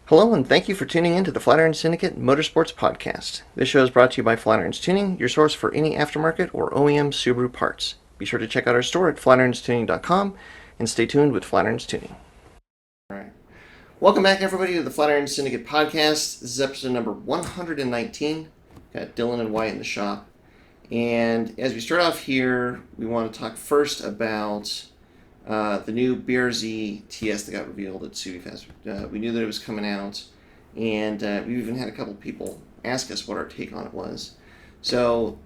Hello, and thank you for tuning in to the Flatiron Syndicate Motorsports Podcast. This show is brought to you by Flatiron's Tuning, your source for any aftermarket or OEM Subaru parts. Be sure to check out our store at flatironstuning.com and stay tuned with Flatiron's Tuning. All right. Welcome back, everybody, to the Flatiron Syndicate Podcast. This is episode number 119. Got Dylan and Wyatt in the shop. And as we start off here, we want to talk first about the new BRZ TS that got revealed at SubiFest. We knew that it was coming out, and we even had a couple people ask us what our take on it was. So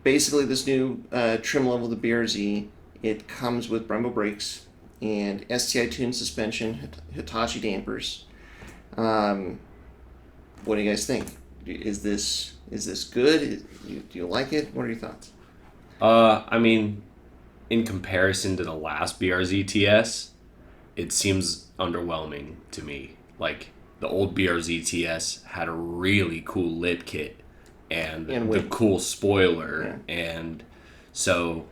basically, this new trim level of the BRZ, it comes with Brembo brakes and STI tuned suspension, Hitachi dampers. What do you guys think? Is this good? Do you like it? What are your thoughts? In comparison to the last BRZ TS, it seems underwhelming to me. Like, the old BRZ TS had a really cool lit kit and the cool spoiler. Yeah. And so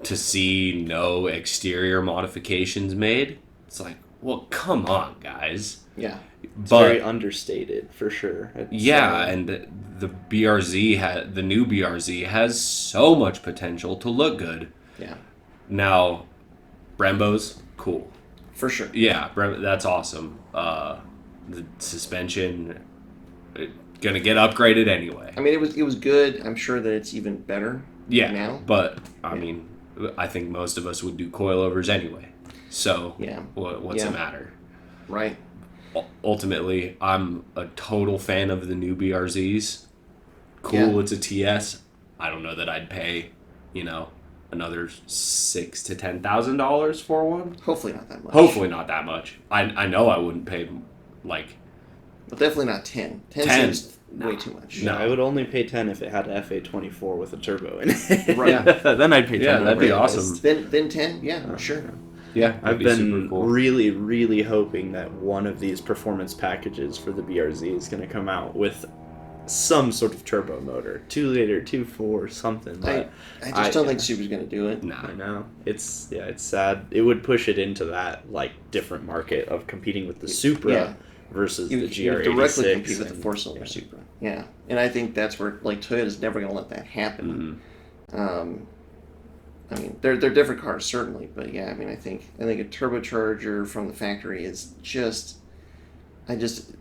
to see no exterior modifications made, it's like, well, come on, guys. Yeah. It's very understated, for sure. And the new BRZ has so much potential to look good. Yeah. Now, Brembo's cool. For sure. Yeah, that's awesome. The suspension gonna get upgraded anyway. I mean, it was good. I'm sure that it's even better now. But I think most of us would do coilovers anyway. So what's the matter? Right. Ultimately, I'm a total fan of the new BRZs. Cool, It's a TS. I don't know that I'd pay, another $6,000 to $10,000 for one. Hopefully not that much. Hopefully not that much. I know I wouldn't pay but definitely not 10. 10 seems way too much. No, I would only pay 10 if it had an FA24 with a turbo in it. Right. Then I'd pay 10. Yeah, that'd be awesome. Then 10, yeah, sure. Yeah, I've been really, really hoping that one of these performance packages for the BRZ is going to come out with some sort of turbo motor, 2-liter, 2.4, something. I just don't think Subaru's going to do it. No, I know. It's sad. It would push it into that different market of competing with the Supra versus the GR86. You directly compete with the 4-cylinder Supra. Yeah, and I think that's where Toyota's never going to let that happen. Mm-hmm. I mean, they're different cars certainly, but yeah, I mean, I think a turbocharger from the factory is just, I just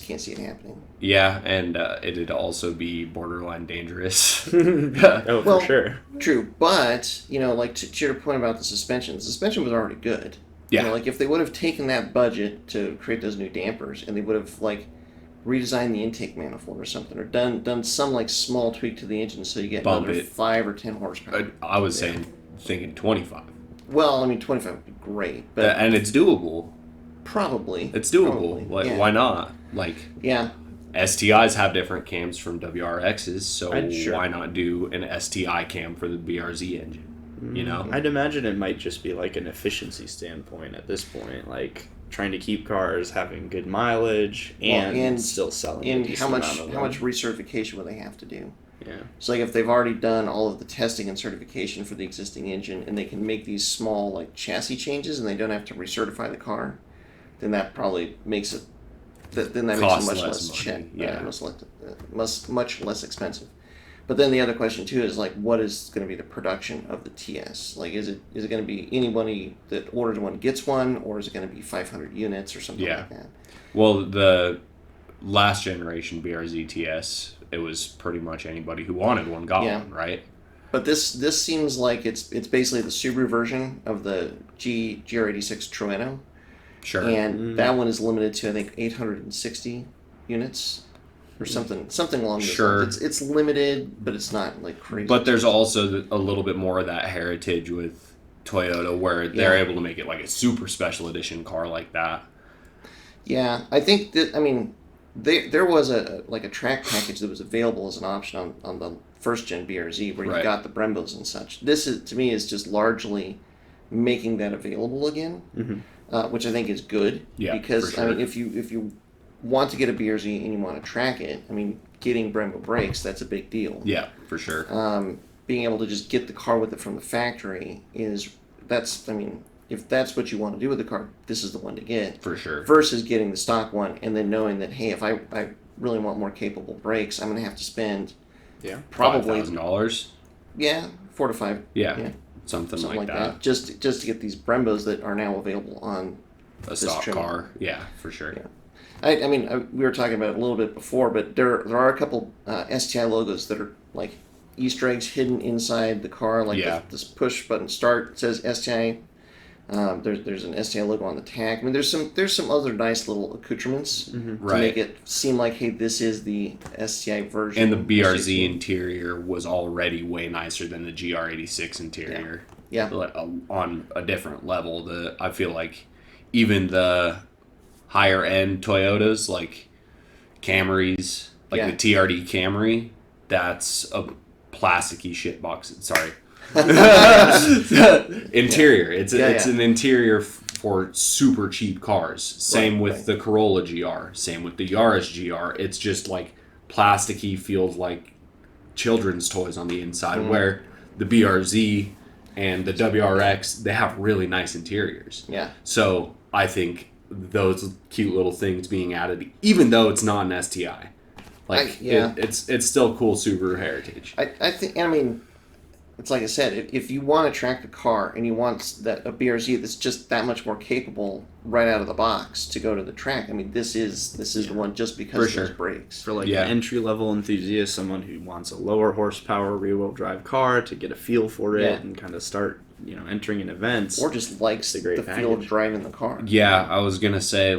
can't see it happening. Yeah, and it'd also be borderline dangerous. For sure. True, but to your point about the suspension was already good. Yeah. If they would have taken that budget to create those new dampers, and they would have redesigned the intake manifold or something, or done some small tweak to the engine so you get another 5 or 10 horsepower. I was thinking 25. Well, I mean 25 would be great, but and it's doable. Probably. It's doable. Why not? STIs have different cams from WRXs, so why not do an STI cam for the BRZ engine? I'd imagine it might just be an efficiency standpoint at this point, trying to keep cars having good mileage and still selling. And how much recertification will they have to do? Yeah. So if they've already done all of the testing and certification for the existing engine, and they can make these small chassis changes, and they don't have to recertify the car, then that probably makes it. Then that makes it much less money. much less expensive. But then the other question too is what is going to be the production of the TS? Is it going to be anybody that orders one gets one, or is it going to be 500 units or something like that? Well, the last generation BRZ TS, it was pretty much anybody who wanted one got one, right? But this seems like it's basically the Subaru version of the GR86 Trueno. Sure. And that one is limited to I think 860 units. Or something along those lines. It's limited, but it's not crazy. But there's also a little bit more of that heritage with Toyota, where they're able to make it a super special edition car like that. Yeah, I think that there was a track package that was available as an option on the first gen BRZ where you got the Brembos and such. This to me is just largely making that available again, which I think is good. Yeah, because for sure. I mean, if you want to get a BRZ and you want to track it, I mean, getting Brembo brakes, that's a big deal. Yeah, for sure. Being able to just get the car with it from the factory if that's what you want to do with the car, this is the one to get. For sure. Versus getting the stock one and then knowing that, hey, if I really want more capable brakes, I'm going to have to spend probably $5,000. Yeah, 4 to 5. Yeah. Something like that. Just to get these Brembos that are now available on A stock car. Yeah, for sure. Yeah. I mean, we were talking about it a little bit before, but there are a couple STI logos that are like Easter eggs hidden inside the car, like this push button start says STI. There's an STI logo on the tag. I mean, there's some other nice little accoutrements to make it seem like, hey, this is the STI version. And the BRZ interior was already way nicer than the GR86 interior. Yeah. On a different level. I feel like even the higher end Toyotas, like Camrys, like the TRD Camry, that's a plasticky shitbox. Sorry. Interior. It's an interior for super cheap cars. Same with the Corolla GR. Same with the Yaris GR. It's just like plasticky, feels like children's toys on the inside. Where the BRZ and the WRX, they have really nice interiors. Yeah. So I think those cute little things being added, even though it's not an STI, it's still cool Subaru heritage. I think. I mean, it's like I said, if you want to track the car and you want a BRZ that's just that much more capable right out of the box to go to the track, I mean, this is the one just because of those brakes. For like an entry-level enthusiast, someone who wants a lower horsepower rear-wheel drive car to get a feel for it and kind of start, entering in events. Or just likes the feel of driving the car. Yeah, I was going to say,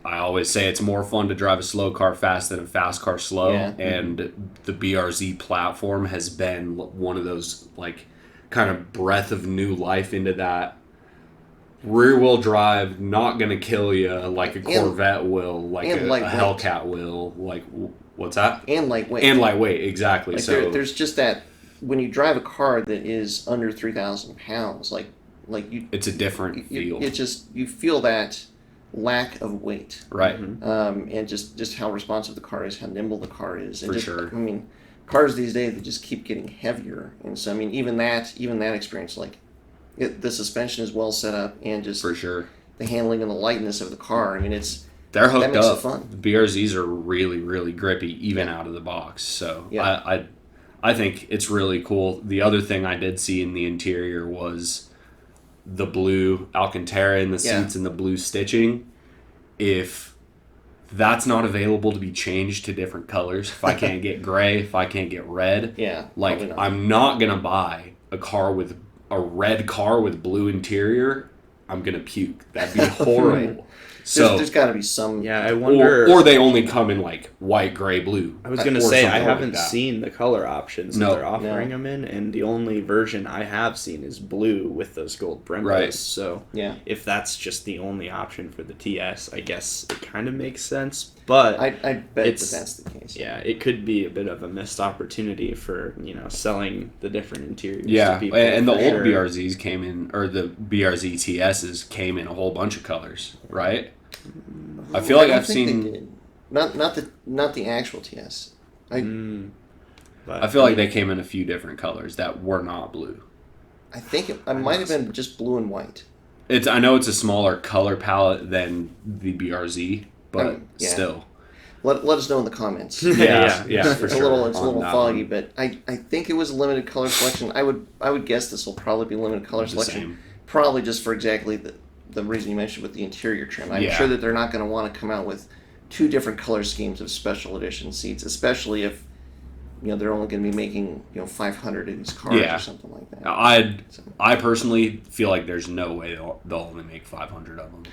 I always say it's more fun to drive a slow car fast than a fast car slow. Yeah. And the BRZ platform has been one of those, kind of breath of new life into that rear-wheel drive, not going to kill you like a Corvette will, like a Hellcat will. What's that? And lightweight. And lightweight, exactly. So there's just that, when you drive a car that is under 3,000 pounds, it's a different feel. You feel that lack of weight, right? And just how responsive the car is, how nimble the car is. And sure. I mean, cars these days, they just keep getting heavier, and so I mean, even that experience, the suspension is well set up, and just for sure the handling and the lightness of the car. I mean, they're hooked that makes up. It fun. The BRZs are really, really grippy, even out of the box. So I think it's really cool. The other thing I did see in the interior was the blue Alcantara in the seats and the blue stitching. If that's not available to be changed to different colors, if I can't get gray, if I can't get red, I'm not going to buy a red car with blue interior. I'm going to puke. That'd be horrible. So there's got to be some. Yeah, I wonder. Or they only come in white, gray, blue. I was going to say I haven't seen the color options that they're offering them in, and the only version I have seen is blue with those gold Brembos. Right. So if that's just the only option for the TS, I guess it kind of makes sense. But I bet that's the case. Yeah, it could be a bit of a missed opportunity for selling the different interiors. Yeah, to people, and the old BRZs came in, or the BRZ TSs came in a whole bunch of colors, right? I feel like I've seen not the actual TS. I feel like they came in a few different colors that were not blue. I think it might have been just blue and white. I know it's a smaller color palette than the BRZ, but still. Let us know in the comments. For It's sure. a little foggy, but I think it was a limited color selection. I would guess this will probably be limited color selection. Probably just for exactly the reason you mentioned with the interior trim. I'm sure that they're not going to want to come out with two different color schemes of special edition seats, especially if they're only going to be making 500 of these cars or something like that. I personally feel like there's no way they'll only make 500 of them.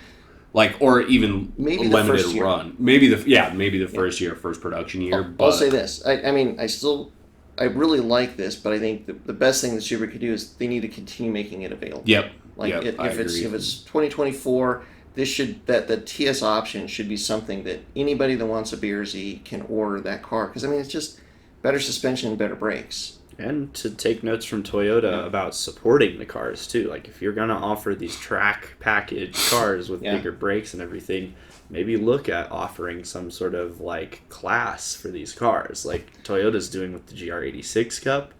Or even maybe a limited run. Maybe the first year, first production year. But I'll say this. I mean, I really like this, but I think the best thing that Subaru could do is they need to continue making it available. Yep. If it's 2024, the TS option should be something that anybody that wants a BRZ can order that car, because I mean it's just better suspension and better brakes. And to take notes from Toyota about supporting the cars too. If you're gonna offer these track package cars with bigger brakes and everything, maybe look at offering some sort of class for these cars, like Toyota's doing with the GR86 Cup.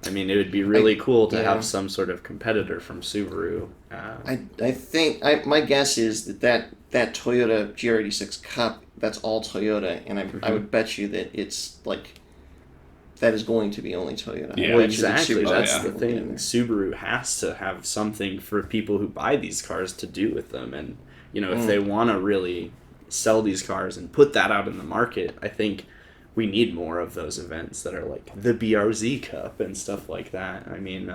I mean, it would be really cool to yeah. have some sort of competitor from Subaru. I think my guess is that Toyota GR86 Cup, that's all Toyota, and I would bet you that it's like that is going to be only Toyota. Yeah. Well, I bet you that exactly. Subaru's That's not the gonna get in thing. there. Subaru has to have something for people who buy these cars to do with them, and if they want to really sell these cars and put that out in the market, I think we need more of those events that are like the BRZ Cup and stuff like that. I mean,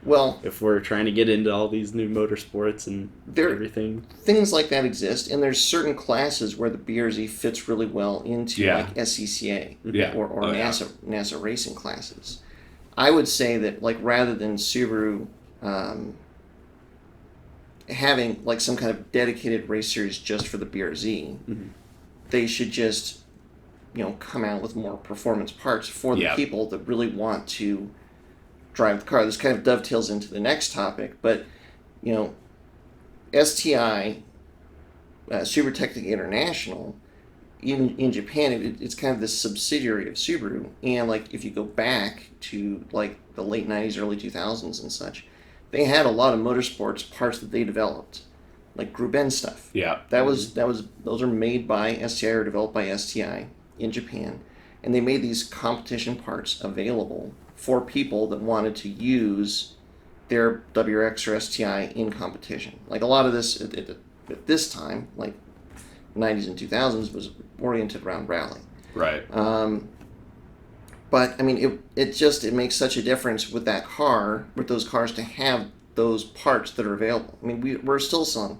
Well, if we're trying to get into all these new motorsports and everything. things like that exist, and there's certain classes where the BRZ fits really well into like SCCA or NASA racing classes. I would say that like rather than Subaru having like some kind of dedicated race series just for the BRZ, they should just come out with more performance parts for the people that really want to drive the car. This kind of dovetails into the next topic, but STI, Subaru Tecnica International, in Japan, it's kind of this subsidiary of Subaru. And like if you go back to like the late '90s, early 2000s, and such, they had a lot of motorsports parts that they developed, like Group N stuff. Yeah, Those are made by STI or developed by STI in Japan, and they made these competition parts available for people that wanted to use their WRX or STI in competition. Like a lot of this at this time, like 90s and 2000s, was oriented around rally. right. But I mean, it makes such a difference with that car, with those cars, to have those parts that are available. I mean, we're still selling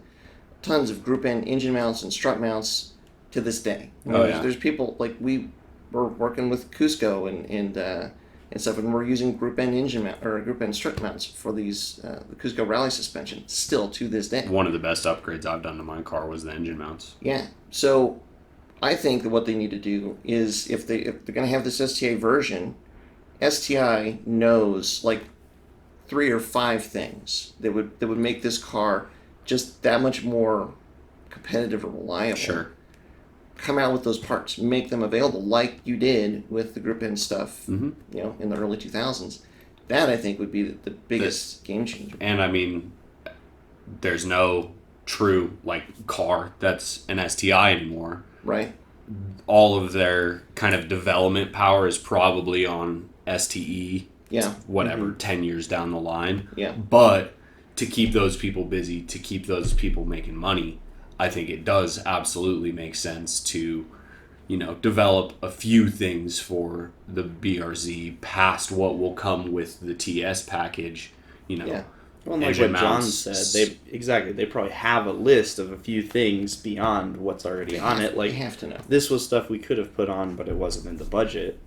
tons of Group N engine mounts and strut mounts to this day. I mean, there's people like we're working with Cusco and stuff, and we're using Group N engine mount or Group N strut mounts for these the Cusco Rally suspension still to this day. One of the best upgrades I've done to my car was the engine mounts. Yeah. So I think that what they need to do is if they're going to have this STA version, STI knows like 3 or 5 things that would make this car just that much more competitive or reliable. Sure. Come out with those parts, make them available like you did with the Group N stuff, in the early 2000s. That I think would be the biggest game changer. And I mean, there's no true like car that's an STI anymore. Right. All of their kind of development power is probably on STE. Yeah. Whatever, 10 years down the line. Yeah. But to keep those people busy, to keep those people making money, I think it does absolutely make sense to, develop a few things for the BRZ past what will come with the TS package, Yeah. Well, like what John said, they probably have a list of a few things beyond what's already on it. Like, they have to know. This was stuff we could have put on, but it wasn't in the budget.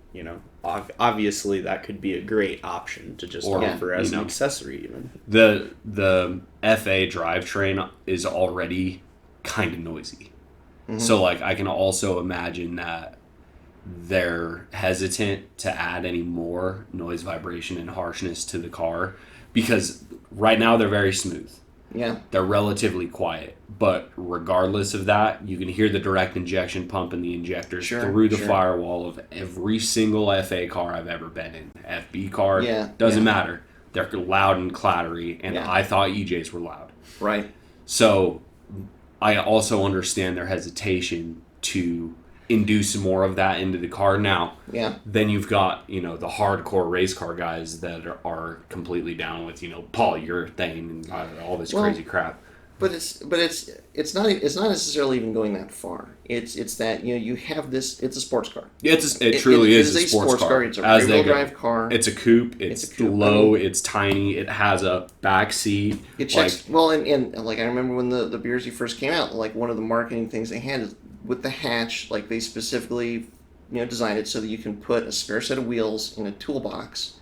Obviously that could be a great option to just offer as an accessory. Even the FA drivetrain is already kind of noisy, so like I can also imagine that they're hesitant to add any more noise, vibration, and harshness to the car because right now they're very smooth. Yeah. They're relatively quiet, but regardless of that, you can hear the direct injection pump and the injectors through the firewall of every single FA car I've ever been in. FB car, doesn't matter. They're loud and clattery, and I thought EJs were loud. Right. So I also understand their hesitation to induce more of that into the car. Now, then you've got, the hardcore race car guys that are completely down with, polyurethane and all this crazy crap. But it's not necessarily even going that far. It's that you have this. It's a sports car. It truly is a sports car. It's a rear-wheel drive car. It's a coupe. It's low. It's tiny. It has a back seat. It checks well, and like I remember when the BRZ first came out. Like one of the marketing things they had is with the hatch. Like they specifically designed it so that you can put a spare set of wheels in a toolbox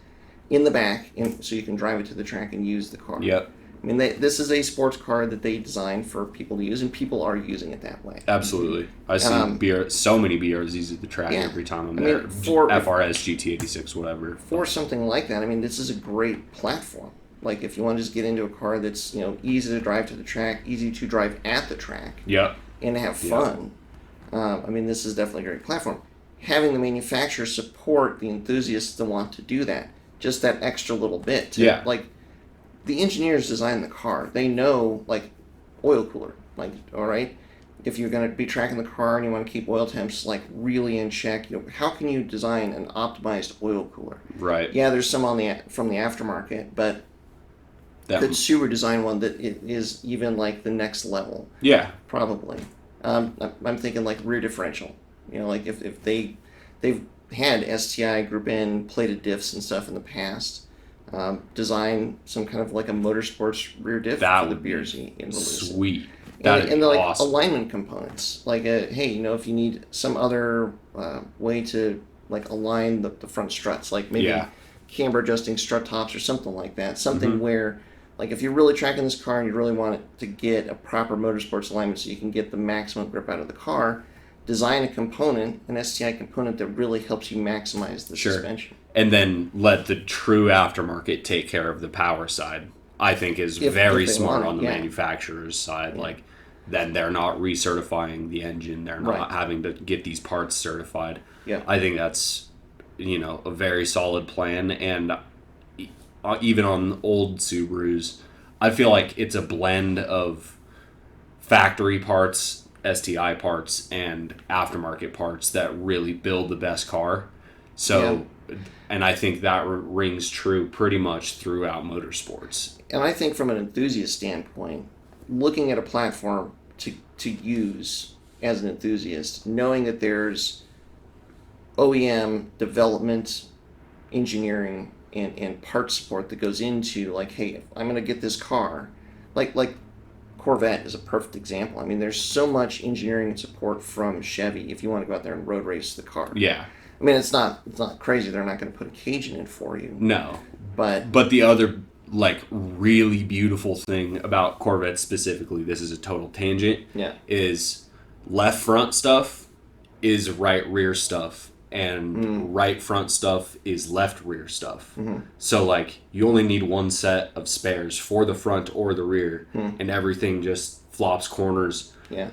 in the back, so you can drive it to the track and use the car. Yep. I mean, this is a sports car that they designed for people to use, and people are using it that way. Absolutely. I see so many BRZs at the track every time I'm there. For FRS, GT86, whatever. For something like that, I mean, this is a great platform. Like, if you want to just get into a car that's, easy to drive to the track, easy to drive at the track, and have fun, I mean, this is definitely a great platform. Having the manufacturer support the enthusiasts that want to do that just that extra little bit. Like, the engineers design the car. They know, like, oil cooler. Like, all right, if you're going to be tracking the car and you want to keep oil temps, like, really in check, how can you design an optimized oil cooler? Right. Yeah, there's some from the aftermarket, but could Subaru design one that is even, like, the next level? Yeah. Probably. I'm thinking, like, rear differential. Like, if they've had STI Group N plated diffs and stuff in the past. Design some kind of like a Motorsports rear diff for the BRZ and release it. Sweet. And like awesome. Alignment components, like hey, if you need some other way to like align the front struts, like maybe camber adjusting strut tops or something like that. Something where, like, if you're really tracking this car and you really want it to get a proper Motorsports alignment so you can get the maximum grip out of the car, design a component, an STI component that really helps you maximize the suspension. And then let the true aftermarket take care of the power side, I think is very smart on the manufacturer's side. Like, then they're not recertifying the engine. They're not having to get these parts certified. Yeah. I think that's, a very solid plan. And even on old Subarus, I feel like it's a blend of factory parts, STI parts, and aftermarket parts that really build the best car. So... Yeah. And I think that rings true pretty much throughout motorsports. And I think from an enthusiast standpoint, looking at a platform to use as an enthusiast, knowing that there's OEM development, engineering, and part support that goes into, like, hey, if I'm going to get this car, like Corvette is a perfect example. I mean, there's so much engineering and support from Chevy if you want to go out there and road race the car. Yeah. I mean, it's not crazy. They're not going to put a cage in it for you. No. But the other, like, really beautiful thing about Corvette specifically, this is a total tangent, is left front stuff is right rear stuff, and right front stuff is left rear stuff. So, like, you only need one set of spares for the front or the rear, and everything just flops corners. Yeah.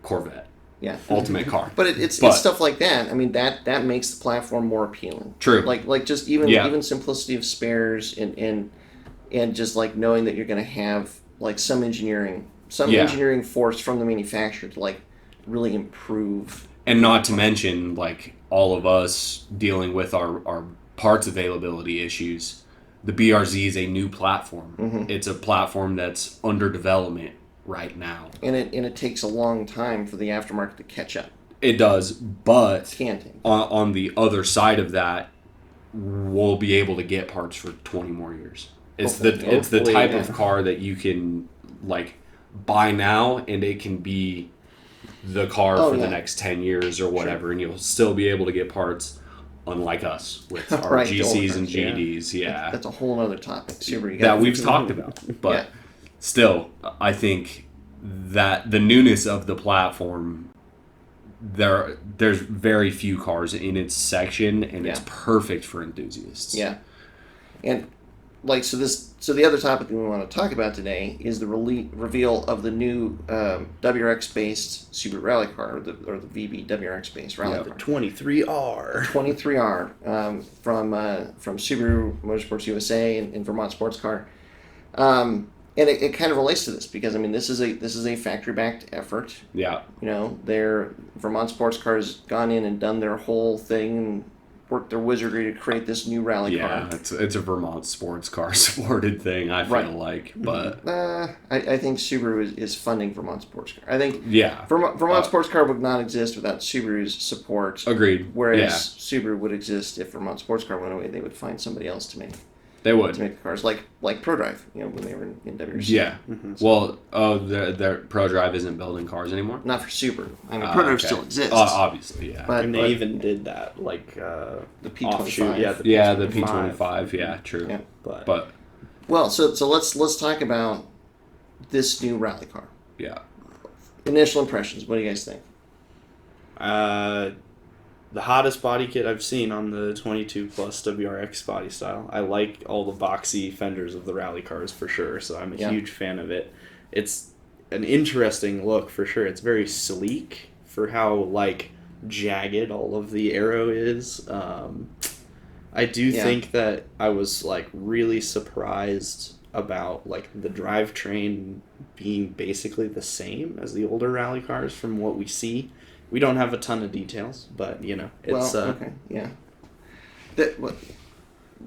Corvette. Yeah, ultimate car. But it's stuff like that. I mean, that makes the platform more appealing. True. Like just even simplicity of spares and just like knowing that you're going to have like some engineering force from the manufacturer to like really improve. And not to mention, like, all of us dealing with our parts availability issues. The BRZ is a new platform. It's a platform that's under development right now, and it takes a long time for the aftermarket to catch up. It does, but it on the other side of that, we'll be able to get parts for 20 more years. It's the type of car that you can like buy now, and it can be the car for the next 10 years or whatever, and you'll still be able to get parts. Unlike us with our GCs and GDs, that's a whole other topic. That we've talked about, but. Still, I think that the newness of the platform, there's very few cars in its section, and it's perfect for enthusiasts. Yeah, and like so the other topic that we want to talk about today is the reveal of the new WRX based Subaru Rally Car, or the VB WRX based Rally Car. The 23R. 23R from Subaru Motorsports USA and Vermont Sports Car. And it kind of relates to this because, I mean, this is a factory-backed effort. Yeah. Their Vermont Sports Car has gone in and done their whole thing and worked their wizardry to create this new rally car. Yeah, it's a Vermont Sports Car supported thing, I feel like. But I think Subaru is funding Vermont Sports Car. I think Vermont Sports Car would not exist without Subaru's support. Agreed. Whereas Subaru would exist if Vermont Sports Car went away. They would find somebody else to make. They would. To make the cars like ProDrive, when they were in WRC. Yeah. Well, their ProDrive isn't building cars anymore? Not for Subaru. I mean, ProDrive still exists. Obviously, yeah. But they even did that, like the P25. offshoot. The P25. Yeah, true. Yeah. But well, so let's talk about this new rally car. Yeah. Initial impressions. What do you guys think? The hottest body kit I've seen on the 22 plus WRX body style. I like all the boxy fenders of the rally cars for sure, so I'm a huge fan of it. It's an interesting look for sure. It's very sleek for how like jagged all of the aero is. I do Yeah. think that I was like really surprised about like the drivetrain being basically the same as the older rally cars from what we see. We don't have a ton of details, but you know, it's okay, yeah. That what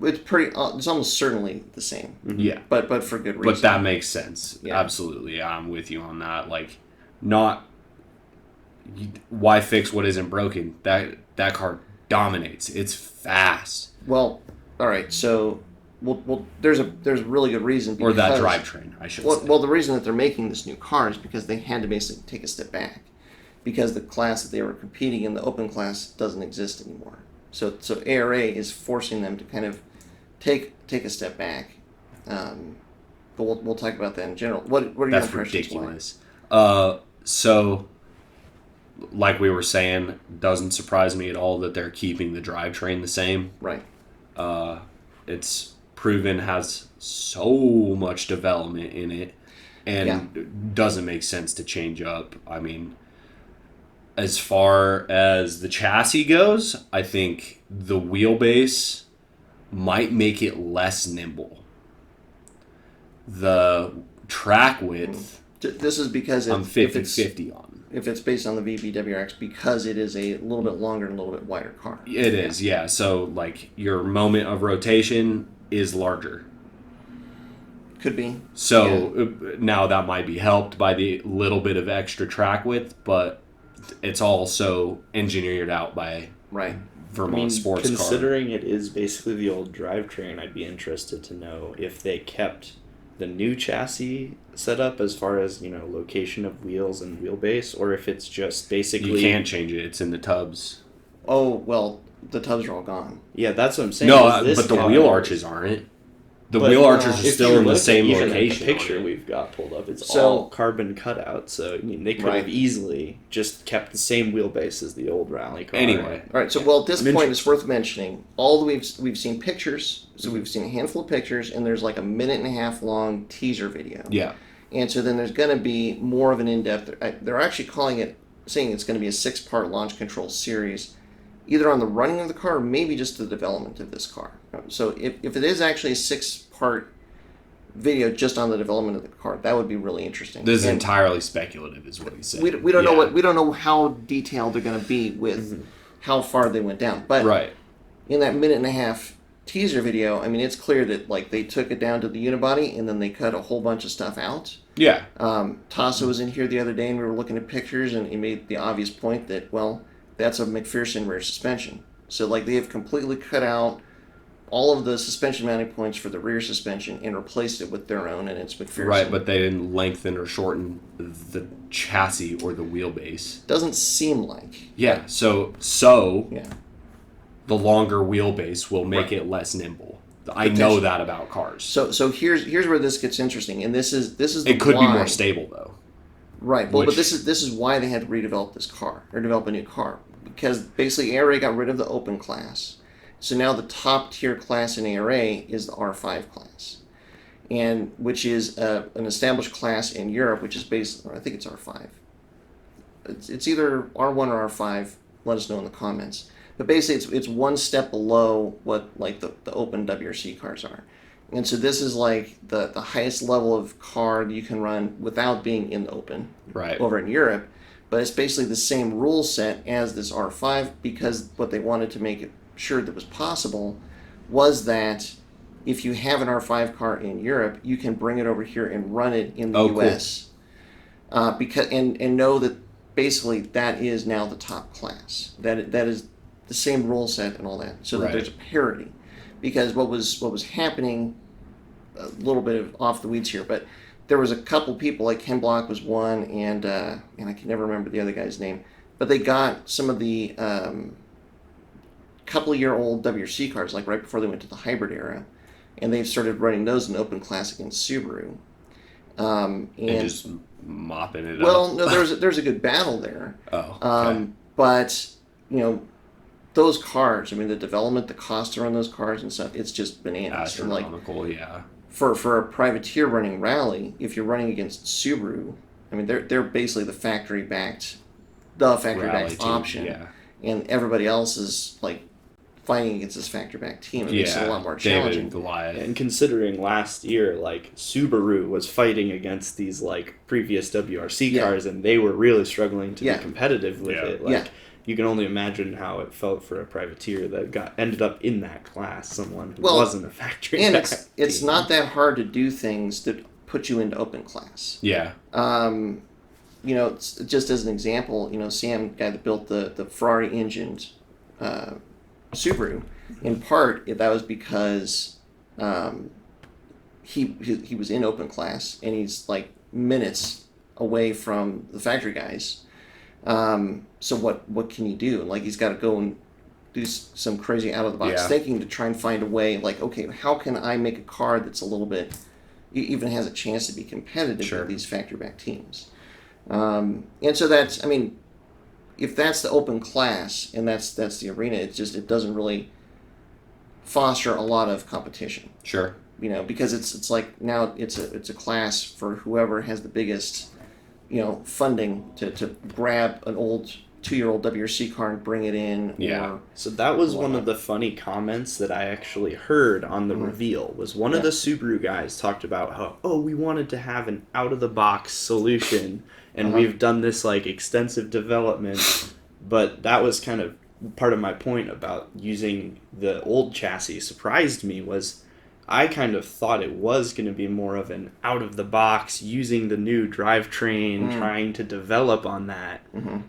it's pretty. It's almost certainly the same. Yeah. But for good reason. But that makes sense. Yeah. Absolutely. I'm with you on that. Like, not why fix what isn't broken? That car dominates. It's fast. Well, all right. So, there's a really good reason. Or that because- drivetrain, I should Well, say. well, the reason that they're making this new car is because they had to basically take a step back, because the class that they were competing in, the open class, doesn't exist anymore. So ARA is forcing them to kind of take a step back. But we'll talk about that in general. What are your That's impressions? ridiculous. So, like we were saying, doesn't surprise me at all that they're keeping the drivetrain the same. Right. It's proven has so much development in it, and doesn't make sense to change up. I mean, as far as the chassis goes, I think the wheelbase might make it less nimble. The track width, This is because I'm 50-50 on. If it's based on the WRX, because it is a little bit longer and a little bit wider car. It is, yeah. So, like, your moment of rotation is larger. Could be. So, now that might be helped by the little bit of extra track width, but it's also engineered out by Right. Vermont Sports Car. considering it is basically the old drivetrain, I'd be interested to know if they kept the new chassis set up as far as, you know, location of wheels and wheelbase, or if it's just basically... You can't change it. It's in the tubs. Oh, well, the tubs are all gone. Yeah, that's what I'm saying. No, is this but the car- wheel arches aren't. The But, wheel arches are if still you in the look same even at location. the picture we've got pulled up, it's So- all carbon cutout, so I mean, they could Right. have easily just kept the same wheelbase as the old rally car. Anyway. All right, so well, at this I'm point, it's worth mentioning. All that we've seen pictures. So we've seen a handful of pictures, and there's like a 1.5-minute long teaser video. Yeah. And so then there's going to be more of an in-depth. They're actually saying it's going to be a 6-part launch control series, either on the running of the car or maybe just the development of this car. So if it is actually a 6-part video just on the development of the car, that would be really interesting. This is And entirely speculative, is what he said. we don't know Yeah. we don't know how detailed they're going to be with how far they went down, but Right. in that 1.5-minute teaser video, I mean, it's clear that like they took it down to the unibody and then they cut a whole bunch of stuff out. Yeah. Tasso was in here the other day and we were looking at pictures, and he made the obvious point that, well, that's a McPherson rear suspension. So like they have completely cut out all of the suspension mounting points for the rear suspension and replaced it with their own, and it's McPherson. Right, but they didn't lengthen or shorten the chassis or the wheelbase. Doesn't seem like. Yeah, so Yeah. the longer wheelbase will make it less nimble. I know that about cars. So here's where this gets interesting, and this is the It could be why. more stable though. Right. Well, but Which- this is why they had to redevelop this car or develop a new car, because basically ARA got rid of the open class, so now the top tier class in ARA is the R5 class, and which is an established class in Europe, which is based. I think it's R5. It's either R1 or R5. Let us know in the comments. But basically, it's one step below what like the open WRC cars are. And so this is like the highest level of car that you can run without being in the open Right. over in Europe. But it's basically the same rule set as this R5, because what they wanted to make it sure that was possible was that if you have an R5 car in Europe, you can bring it over here and run it in the Oh, cool. US. Because and know that basically that is now the top class. That is the same rule set and all that. So that Right. there's a parity. Because what was happening, a little bit of off the weeds here, but there was a couple people, like Ken Block was one, and I can never remember the other guy's name, but they got some of the couple-year-old WRC cars, like right before they went to the hybrid era, and they've started running those in open class against Subaru. And just mopping it Well, up. no, there's a good battle there. Oh. Okay. But, you know, those cars, I mean, the development, the cost to run those cars and stuff, it's just bananas. And like, Astronomical, yeah. for a privateer running rally, if you're running against Subaru, I mean, they're basically the factory-backed Rally team, option. yeah. And everybody else is like fighting against this factory-backed team. It makes it a lot more David challenging. and Goliath. And considering last year, like, Subaru was fighting against these, like, previous WRC cars, and they were really struggling to be competitive with it. Like, you can only imagine how it felt for a privateer that ended up in that class, someone who wasn't a factory. And it's not that hard to do things that put you into open class. Yeah. You know, just as an example, you know, Sam, the guy that built the Ferrari engined Subaru, in part that was because he was in open class and he's like minutes away from the factory guys. So what can you do? Like, he's got to go and do some crazy out of the box thinking to try and find a way. Like, okay, how can I make a car that's a little bit even has a chance to be competitive with these factory back teams? And so that's, I mean, if that's the open class and that's the arena, it doesn't really foster a lot of competition. Sure. You know, because it's like now it's a class for whoever has the biggest, you know, funding to grab an old 2-year-old WRC car and bring it in. Yeah. So that was one of the funny comments that I actually heard on the reveal. Was one of the Subaru guys talked about how, we wanted to have an out of the box solution, and we've done this like extensive development, but that was kind of part of my point about using the old chassis. Surprised me was I kind of thought it was going to be more of an out of the box, using the new drivetrain, trying to develop on that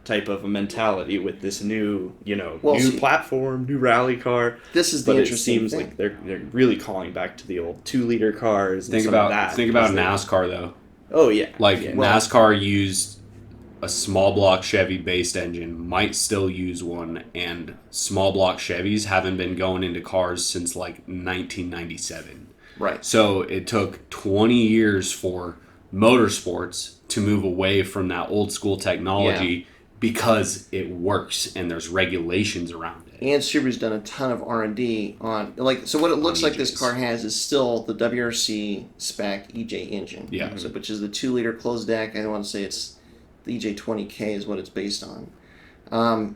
type of a mentality with this new, new platform, new rally car. This is the interesting thing. It seems like they're really calling back to the old 2-liter cars. Think about NASCAR though. Oh yeah, NASCAR used a small block Chevy based engine, might still use one, and small block Chevys haven't been going into cars since like 1997. Right. So it took 20 years for Motorsports to move away from that old school technology because it works and there's regulations around it. And Subaru's done a ton of R&D on, like, so what it looks like this car has is still the WRC spec EJ engine. Yeah. So, which is the 2-liter closed deck. I want to say it's the EJ20K is what it's based on.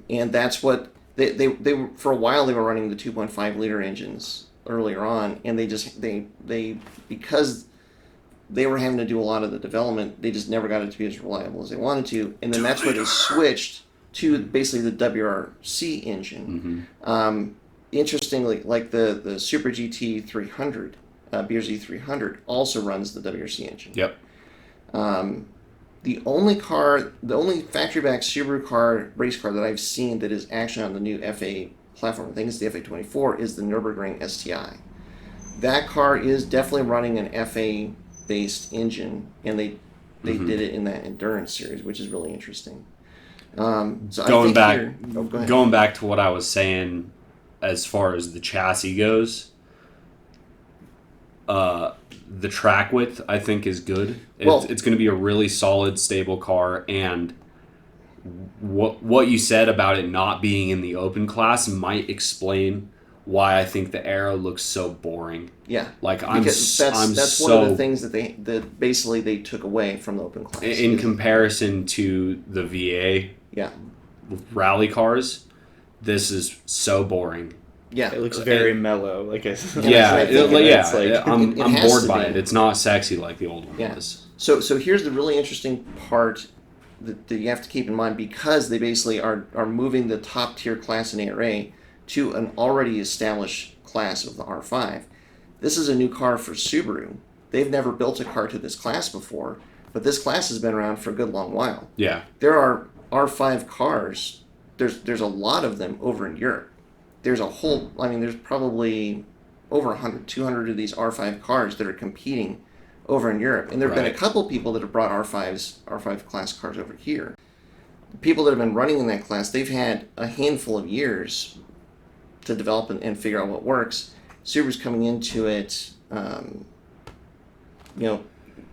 And that's what they were, for a while they were running the 2.5 liter engines earlier on, and they because they were having to do a lot of the development, they just never got it to be as reliable as they wanted to, and then that's where they switched to basically the WRC engine. Interestingly, like the Super GT 300, BRZ 300 also runs the WRC engine. Yep. The only factory-backed Subaru race car that I've seen that is actually on the new FA platform, I think it's the FA24, is the Nürburgring STI. That car is definitely running an FA-based engine, and they did it in that endurance series, which is really interesting. So going back to what I was saying as far as the chassis goes, the track width, I think, is good. It's going to be a really solid, stable car, and what you said about it not being in the open class might explain why I think the Aero looks so boring. Yeah, like that's one of the things that basically they took away from the open class in comparison to the VA. Yeah, rally cars. This is so boring. Yeah, it looks very mellow. Like I said. I'm bored by it. It's not sexy like the old one was. So here's the really interesting part that you have to keep in mind, because they basically are moving the top tier class in ARA to an already established class of the R5. This is a new car for Subaru. They've never built a car to this class before, but this class has been around for a good long while. Yeah, there are R5 cars. There's a lot of them over in Europe. There's there's probably over 100, 200 of these R5 cars that are competing over in Europe. And there have been a couple people that have brought R5 class cars over here. The people that have been running in that class, they've had a handful of years to develop and figure out what works. Subaru's coming into it,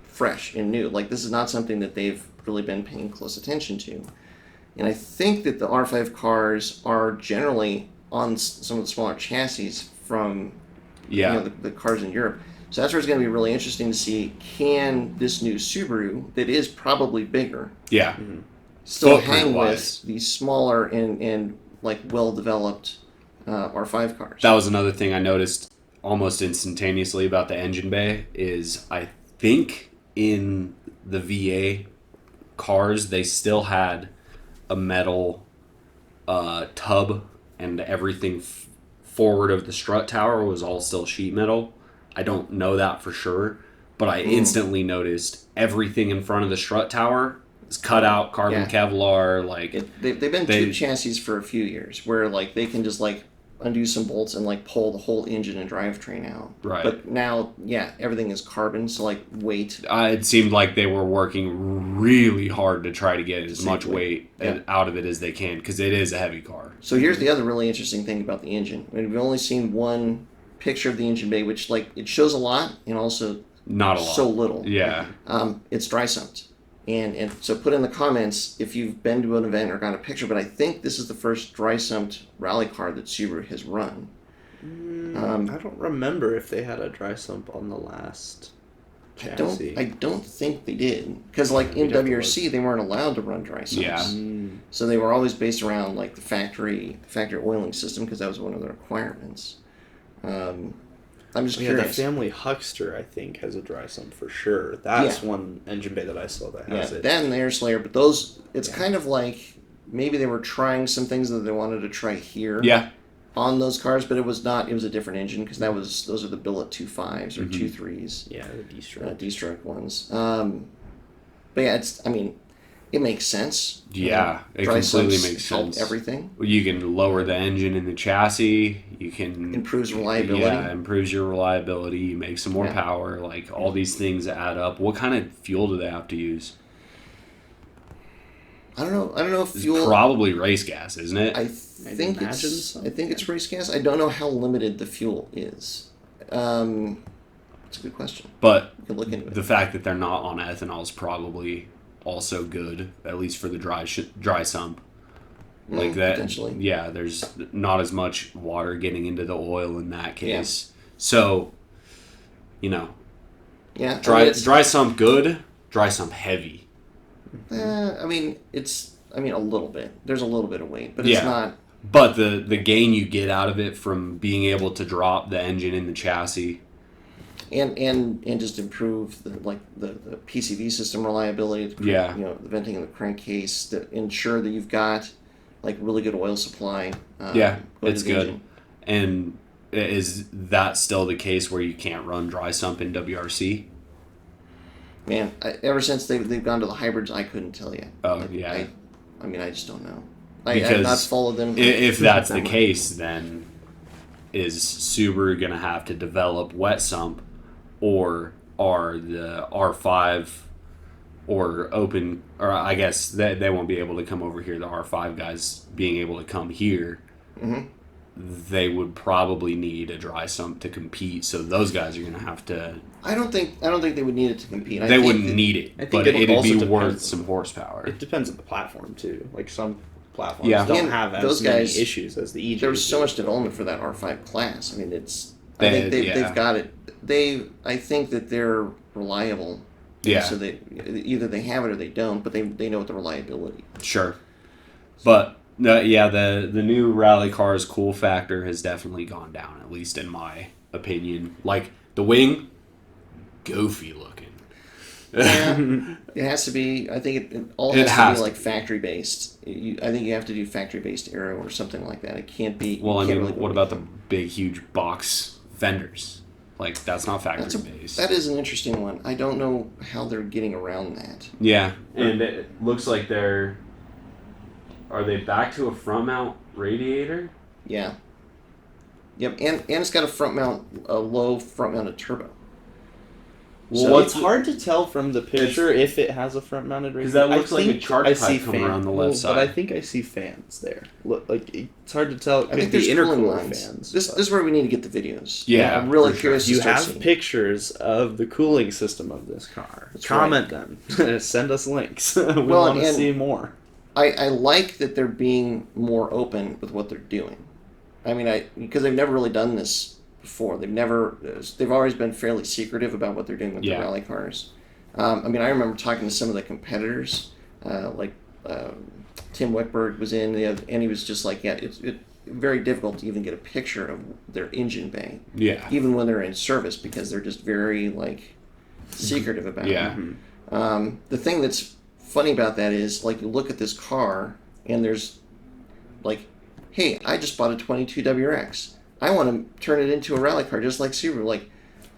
fresh and new. Like, this is not something that they've really been paying close attention to. And I think that the R5 cars are generally on some of the smaller chassis from the cars in Europe. So that's where it's going to be really interesting to see, can this new Subaru, that is probably bigger, still hang with these smaller and like well-developed R5 cars. That was another thing I noticed almost instantaneously about the engine bay is I think in the VA cars they still had a metal tub, and everything forward of the strut tower was all still sheet metal. I don't know that for sure, but I instantly noticed everything in front of the strut tower is cut out carbon Kevlar. Like they've been tube chassis for a few years, where like they can just like undo some bolts and like pull the whole engine and drivetrain out. Right. But now, everything is carbon, so like weight. It seemed like they were working really hard to try to get as much weight out of it as they can, because it is a heavy car. So here's the other really interesting thing about the engine. I mean, we've only seen one picture of the engine bay, which like it shows a lot and also not a lot. So little. Yeah. It's dry sumped. And so put in the comments if you've been to an event or got a picture, but I think this is the first dry sumped rally car that Subaru has run. I don't remember if they had a dry sump on the last chassis. I don't think they did, because like in WRC they weren't allowed to run dry sumps. Yeah. So they were always based around like the factory oiling system, because that was one of the requirements. I'm just curious. The family Huckster, I think, has a dry sump for sure. That's one engine bay that I saw that has it. That and the Air Slayer, but those, it's kind of like maybe they were trying some things that they wanted to try here. Yeah. On those cars, but it was not. It was a different engine, because those are the billet 2.5s or 2.3s. Yeah, the D-stroke. D-stroke ones. But yeah, it makes sense. Yeah, it Dry completely sumps makes help sense. everything. You can lower the engine in the chassis. You can Improves reliability. Yeah, improves your reliability. You make some more power. Like all these things add up. What kind of fuel do they have to use? I don't know if fuel. It's probably race gas, isn't it? I think it's race gas. I don't know how limited the fuel is. It's a good question. But we can look into it. The fact that they're not on ethanol is probably also good, at least for the dry sump. Like that, potentially. Yeah, there's not as much water getting into the oil in that case. Yeah. So, dry sump good, dry sump heavy. It's a little bit. There's a little bit of weight, but it's not. But the gain you get out of it from being able to drop the engine in the chassis. And just improve the PCV system reliability. The venting in the crankcase, to ensure that you've got like really good oil supply. It's good. Engine. And is that still the case where you can't run dry sump in WRC? Man, ever since they've gone to the hybrids, I couldn't tell you. Oh, yeah. I just don't know. I've not followed them. If that's the case, then is Subaru going to have to develop wet sump, or are the R5 or open, or I guess they won't be able to come over here, the R5 guys being able to come here, they would probably need a dry sump to compete, so those guys are going to have to... I don't think they would need it to compete. They wouldn't need it, but it'd be worth some horsepower. It depends on the platform, too. Like some platforms don't have as many issues as the EJ. There was so much development for that R5 class. I mean, I think they've got it. I think that they're reliable. Yeah. So either they have it or they don't, but they know what the reliability. Sure. But the new rally car's cool factor has definitely gone down, at least in my opinion. Like the wing, goofy looking. Yeah, it has to be. I think it all has to be like factory based. I think you have to do factory based aero or something like that. It can't be. Well, what about the big, huge box fenders? Like that's not factory based. That is an interesting one. I don't know how they're getting around that. Yeah, and it looks like they're. Are they back to a front mount radiator? Yeah. Yep, and it's got a low front mounted turbo. Well, so it's hard to tell from the picture if it has a front mounted radiator. Because that looks like a charge pipe coming around the left side. But I think I see fans there. Look, like it's hard to tell. I think there's intercooler fans. This is where we need to get the videos. Yeah, I'm really curious. You have pictures of the cooling system of this car. Comment them. Send us links. We want to see more. I like that they're being more open with what they're doing. I mean, because they've never really done this before. They've always been fairly secretive about what they're doing with the rally cars. I remember talking to some of the competitors, like Tim Wickberg was in, and he was just like, very difficult to even get a picture of their engine bay. Yeah. Even when they're in service, because they're just very secretive about Yeah. it. The thing that's funny about that is you look at this car and there's hey, I just bought a 22 WRX. I want to turn it into a rally car just like Subaru.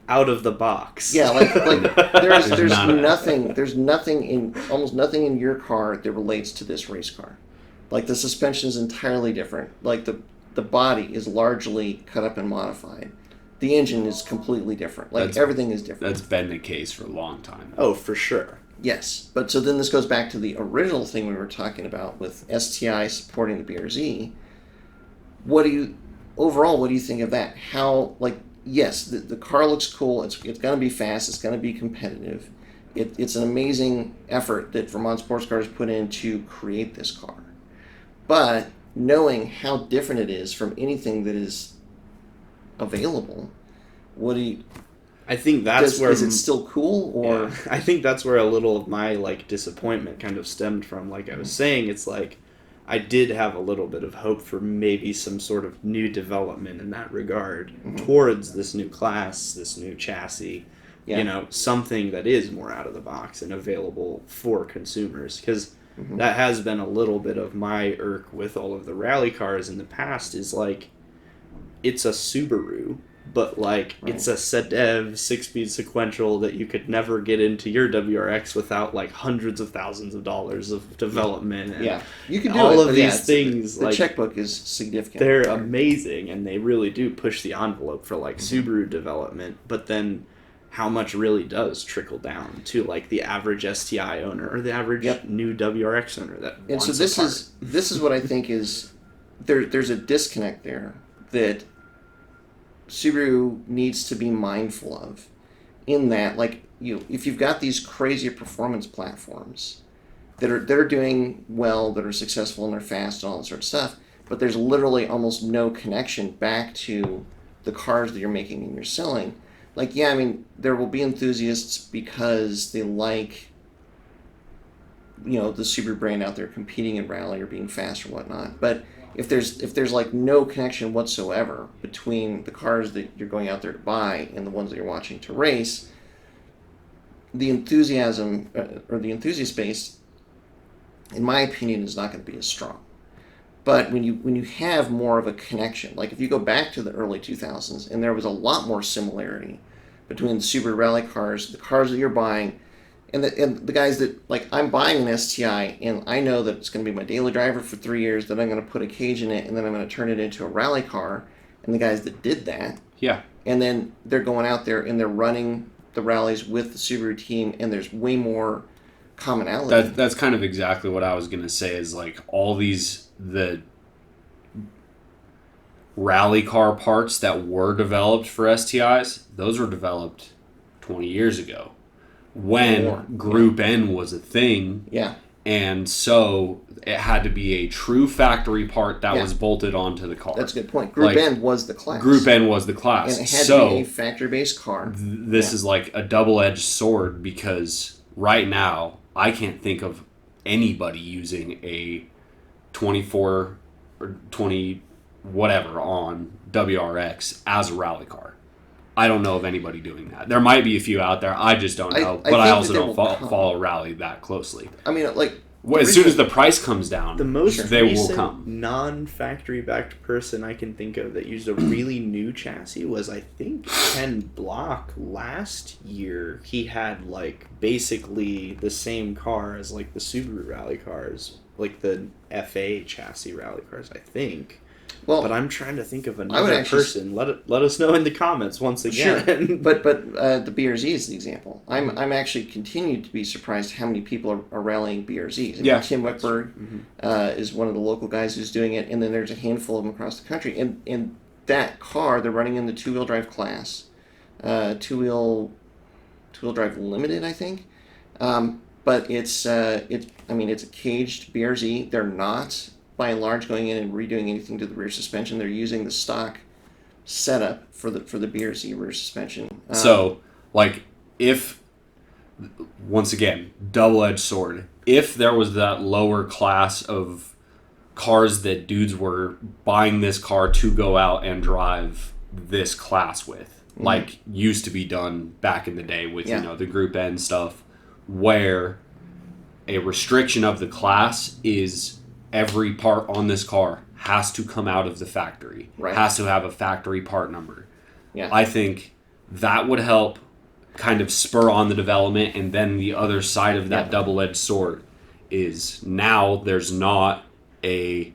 Out of the box. Yeah, there's almost nothing in your car that relates to this race car. The suspension is entirely different. The body is largely cut up and modified. The engine is completely different. Everything is different. That's been the case for a long time. Oh, for sure. Yes, but so then this goes back to the original thing we were talking about with STI supporting the BRZ. What do you think of that? How, yes, the car looks cool. It's going to be fast. It's going to be competitive. It's an amazing effort that Vermont Sports Cars put in to create this car. But knowing how different it is from anything that is available, I think that's where... Is it still cool, or... Yeah, I think that's where a little of my, disappointment kind of stemmed from. Like I was saying, it's I did have a little bit of hope for maybe some sort of new development in that regard towards this new class, this new chassis, something that is more out of the box and available for consumers. Because that has been a little bit of my irk with all of the rally cars in the past is it's a Subaru, but it's a Sedev 6-speed sequential that you could never get into your WRX without hundreds of thousands of dollars of development. And you can do all it, of these things. The checkbook is significant. They're amazing, and they really do push the envelope for Subaru development. But then, how much really does trickle down to the average STI owner or the average new WRX owner that and wants so this is what I think is there's a disconnect there that Subaru needs to be mindful of, in that if you've got these crazy performance platforms that are doing well, that are successful and they're fast and all that sort of stuff, but there's literally almost no connection back to the cars that you're making and you're selling. There will be enthusiasts because they the Subaru brand out there competing in rally or being fast or whatnot, but if there's no connection whatsoever between the cars that you're going out there to buy and the ones that you're watching to race, the enthusiasm or the enthusiast base, in my opinion, is not going to be as strong. But when you have more of a connection, if you go back to the early 2000s, and there was a lot more similarity between the Subaru rally cars, the cars that you're buying, and the guys that, I'm buying an STI, and I know that it's going to be my daily driver for 3 years, then I'm going to put a cage in it, and then I'm going to turn it into a rally car, and the guys that did that, and then they're going out there and they're running the rallies with the Subaru team, and there's way more commonality. That's kind of exactly what I was going to say, is all the rally car parts that were developed for STIs, those were developed 20 years ago. When Group N was a thing, and so it had to be a true factory part that was bolted onto the car. That's a good point. Group N was the class. Group N was the class. And it had to be a factory-based car. This is a double-edged sword, because right now I can't think of anybody using a 24 or 20 whatever on WRX as a rally car. I don't know of anybody doing that. There might be a few out there. I just don't know. But I also don't follow rally that closely. As soon as the price comes down, the most they will recent come. non-factory backed person I can think of that used a really new chassis was, I think, Ken Block last year. He had basically the same car as the Subaru rally cars, the FA chassis rally cars, I think. Well, but I'm trying to think of another person. Let us know in the comments once again. Sure. But the BRZ is the example. I'm actually continued to be surprised how many people are rallying BRZs. Tim Whitberg is one of the local guys who's doing it, and then there's a handful of them across the country. And that car, they're running in the two-wheel drive class, two-wheel drive limited, I think. But it's a caged BRZ. They're not, by and large, going in and redoing anything to the rear suspension. They're using the stock setup for the BRZ rear suspension. If, once again, double-edged sword, if there was that lower class of cars that dudes were buying this car to go out and drive this class with, like used to be done back in the day with the Group N stuff, where a restriction of the class is every part on this car has to come out of the factory, has to have a factory part number. I think that would help kind of spur on the development. And then the other side of that double-edged sword is now there's not a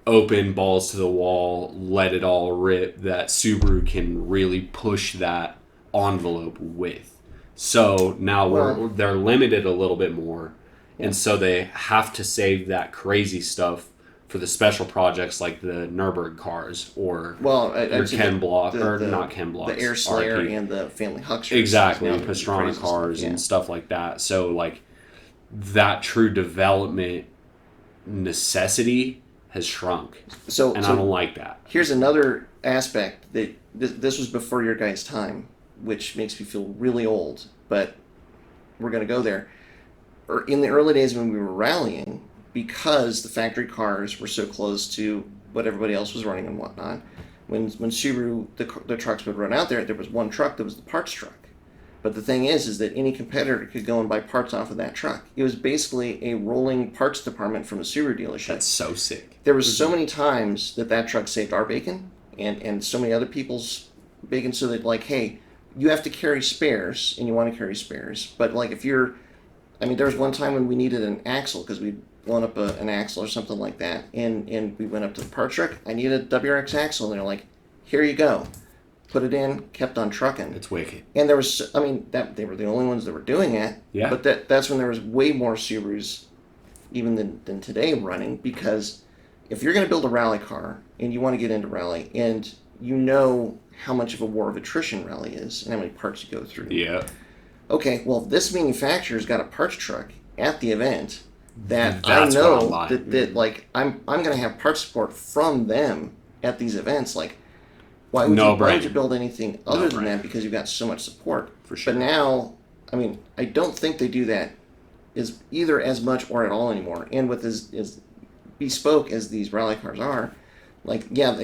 open balls to the wall, let it all rip that Subaru can really push that envelope with. So now they're limited a little bit more, and so they have to save that crazy stuff for the special projects like the Nürburgring cars or your Ken Block, not Ken Blocks, the Air Slayer RP. and the Family Hucksters. Exactly, Pastrana cars and stuff like that. So like that true development necessity has shrunk, and I don't like that. Here's another aspect that this was before your guys' time, which makes me feel really old, but we're going to go there. In the early days when we were rallying, because the factory cars were so close to what everybody else was running and whatnot, when Subaru, the trucks would run out there was one truck that was the parts truck. But the thing is that any competitor could go and buy parts off of that truck. It was basically a rolling parts department from a Subaru dealership. That's so sick. There was so many times that truck saved our bacon and so many other people's bacon, so that like, hey, you have to carry spares and you want to carry spares. But like if there was one time when we needed an axle because we'd blown up an axle or something like that. And we went up to the parts truck. I needed a WRX axle. And they're like, here you go. Put it in, kept on trucking. It's wicked. And there was, they were the only ones that were doing it. Yeah. But that's when there was way more Subarus even than today running, because if you're going to build a rally car and you want to get into rally and you know how much of a war of attrition rally is and how many parts you go through. Yeah. Okay, well, this manufacturer's got a parts truck at the event that That's I know what I'm like. that like I'm going to have parts support from them at these events. Like, why would you build anything other than that, because you've got so much support? For sure. But now, I don't think they do that either as much or at all anymore. And with as bespoke as these rally cars are, like, yeah,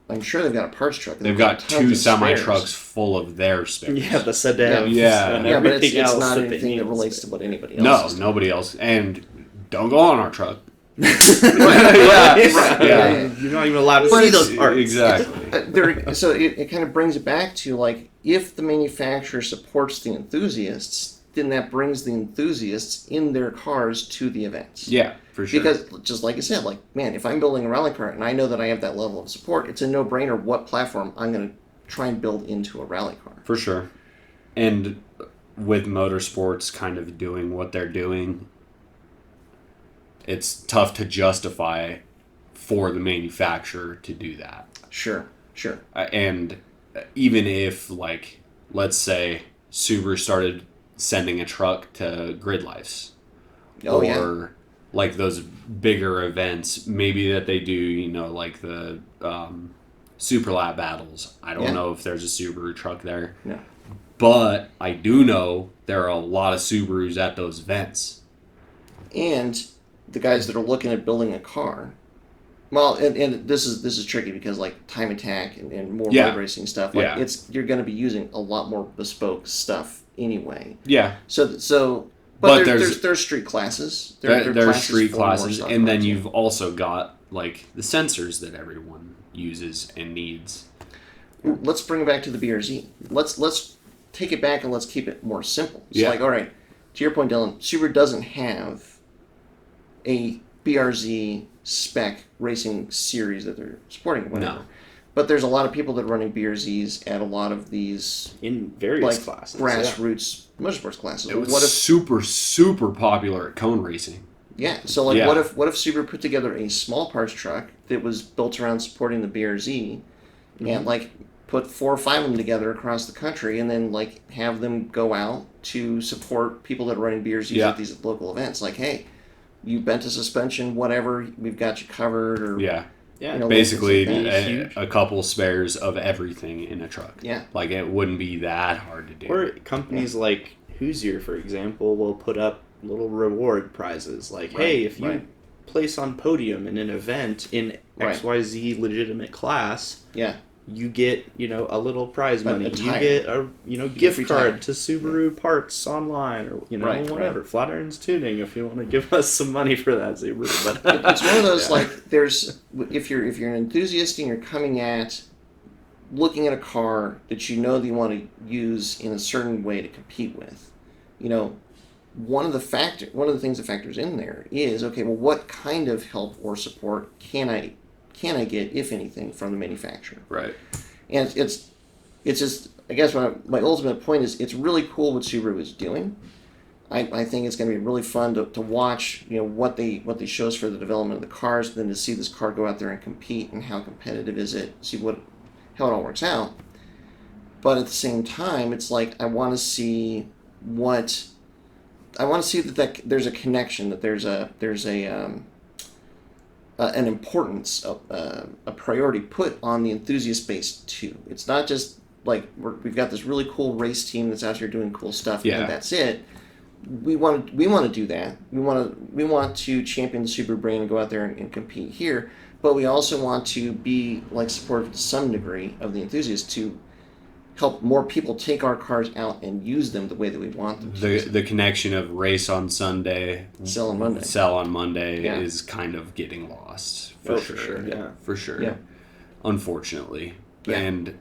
I'm sure they've got a parts truck. They've got two semi trucks full of their spares. Yeah, the sedans. Yeah, but it's not anything that relates to what anybody else is. No, nobody else. And don't go on our truck. You're not even allowed to see those parts. Exactly. So it kind of brings it back to, like, if the manufacturer supports the enthusiasts, then that brings the enthusiasts in their cars to the events. Yeah, for sure. Because, just like I said, like, man, if I'm building a rally car and I know that I have that level of support, it's a no-brainer what platform I'm going to try and build into a rally car. For sure. And with Motorsports kind of doing what they're doing, it's tough to justify for the manufacturer to do that. Sure. And even if, like, let's say Subaru started sending a truck to Grid Lives, like those bigger events, maybe that they do, like the Super Lap battles. I don't know if there's a Subaru truck there. No. But I do know there are a lot of Subarus at those events. And the guys that are looking at building a car, well, and this is tricky because, like, time attack and more road racing stuff, like, you're going to be using a lot more bespoke stuff anyway. Yeah. But there's street classes. There's street classes, and then you've also got, like, the sensors that everyone uses and needs. Let's bring it back to the BRZ. Let's take it back and let's keep it more simple. So, like, all right, to your point, Dylan, Subaru doesn't have a BRZ spec racing series that they're supporting, whatever. No. But there's a lot of people that are running BRZs at a lot of these in various classes, grassroots motorsports classes. It was super popular at cone racing. Yeah. So, like, what if Subaru put together a small parts truck that was built around supporting the BRZ, and, like, put 4 or 5 of them together across the country, and then, like, have them go out to support people that are running BRZs at these local events? Like, hey, you bent a suspension, whatever, we've got you covered. Or basically a couple spares of everything in a truck. Yeah. Like, it wouldn't be that hard to do. Or companies like Hoosier, for example, will put up little reward prizes. Like, hey, if you place on podium in an event in Right. XYZ legitimate class, Yeah. you get, a little prize money. A You tire. get a, free gift tire. card to Subaru parts online, or, Right, whatever. right. Flatirons Tuning, if you want to give us some money for that, Subaru. But It's one of those, Yeah. like, there's, if you're an enthusiast and you're coming at looking at a car that you know that you want to use in a certain way to compete with, one of the things that factors in there is, okay, well, what kind of help or support can I get, if anything, from the manufacturer? Right. And it's just, I guess my ultimate point is, it's really cool what Subaru is doing. I think it's going to be really fun to watch, what they show us for the development of the cars, then to see this car go out there and compete, and how competitive is it, see how it all works out. But at the same time, it's like, I want to see that there's a connection, that there's an importance, a priority put on the enthusiast base too. It's not just like we've got this really cool race team that's out here doing cool stuff, Yeah. and that's it. We want to do that. We want to champion the Subaru brand and go out there and compete here. But we also want to be like supportive to some degree of the enthusiasts to help more people take our cars out and use them the way that we want them to. The connection of race on Sunday, Sell on Monday. sell on Monday Yeah. is kind of getting lost. for sure. Yeah. For sure. Yeah. Unfortunately. Yeah. And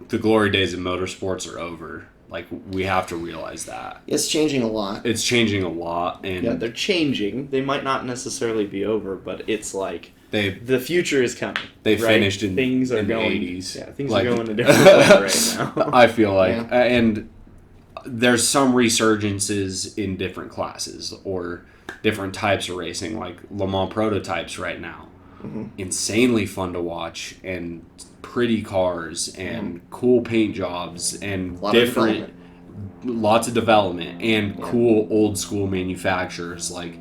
the glory days of motorsports are over. Like, we have to realize that. It's changing a lot. It's changing a lot, and Yeah, they're changing. They might not necessarily be over, but it's like the future is coming. they right? finished in, things are in going, the 80s. Yeah, things Like- are going a different way right now. I feel like. Yeah. And there's some resurgences in different classes or different types of racing, like Le Mans prototypes right now. Mm-hmm. Insanely fun to watch, and pretty cars, and cool paint jobs, and A lot of different, development. lots of development, and cool old school manufacturers. Like,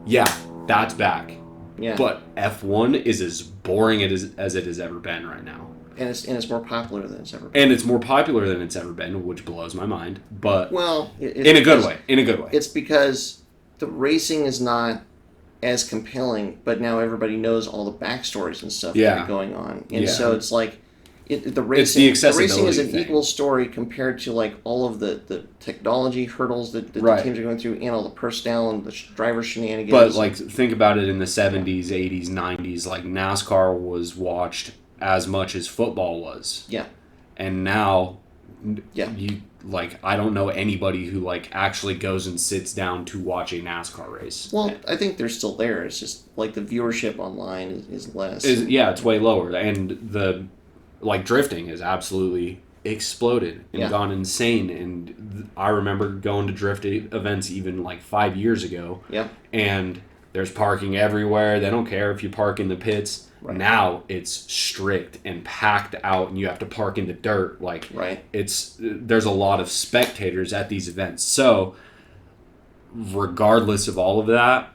yeah, that's back. Yeah. But F1 is as boring as it has ever been right now. And it's more popular than it's ever been. And it's more popular than it's ever been, which blows my mind. But Well, in a good way. In a good way. It's because the racing is not as compelling, but now everybody knows all the backstories and stuff that Yeah. are going on, and Yeah. so it's like the It's the racing. The racing accessibility is an thing. equal story compared to like all of the technology hurdles that the Right. teams are going through, and all the personnel and the driver shenanigans. But like, think about it in the 70s, 80s, 90s. Like, NASCAR was watched as much as football was. Yeah. And now, Yeah. I don't know anybody who like actually goes and sits down to watch a NASCAR race. Well, I think they're still there. It's just like the viewership online is less. It's way lower, and the drifting has absolutely exploded and Yeah. gone insane. And I remember going to drift events even like 5 years ago. Yep. And there's parking everywhere. They don't care if you park in the pits. Right. Now it's strict and packed out, and you have to park in the dirt. Like, Right. there's a lot of spectators at these events. So, regardless of all of that,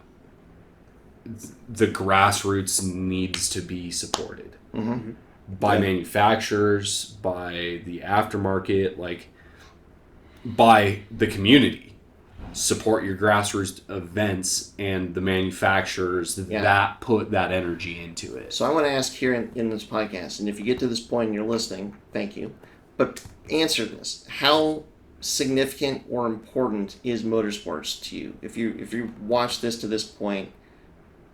the grassroots needs to be supported Mm-hmm. by manufacturers, by the aftermarket, like by the community. Support your grassroots events and the manufacturers that put that energy into it. So I want to ask here in this podcast, and if you get to this point and you're listening, thank you. But answer this: how significant or important is motorsports to you? If you watch this to this point,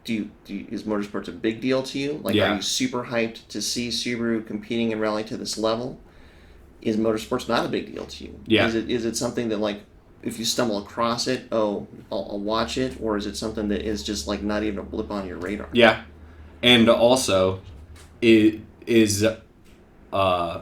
is motorsports a big deal to you? Like, Yeah. are you super hyped to see Subaru competing in rally to this level? Is motorsports not a big deal to you? Yeah. Is it something that, like, if you stumble across it, I'll watch it, or is it something that is just like not even a blip on your radar? Yeah. And also, it is a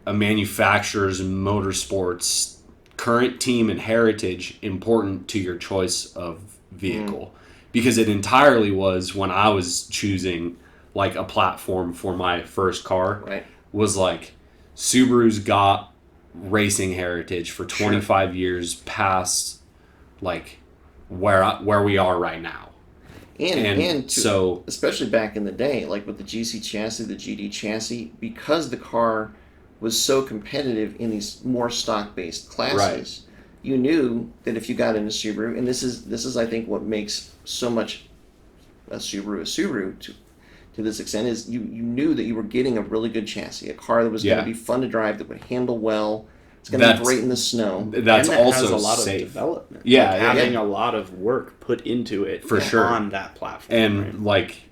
manufacturer's motorsports current team and heritage important to your choice of vehicle? Because it entirely was, when I was choosing like a platform for my first car, Right. was like, Subaru's got racing heritage for 25 years past like where we are right now. And so, especially back in the day, like with the GC chassis, the GD chassis, because the car was so competitive in these more stock-based classes, you knew that if you got into Subaru, and this is I think what makes so much a Subaru to this extent is you knew that you were getting a really good chassis, a car that was going to be fun to drive, that would handle well. It's going to be great in the snow. That's and also has a lot safe. of development. Yeah, like having a lot of work put into it for sure on that platform. And like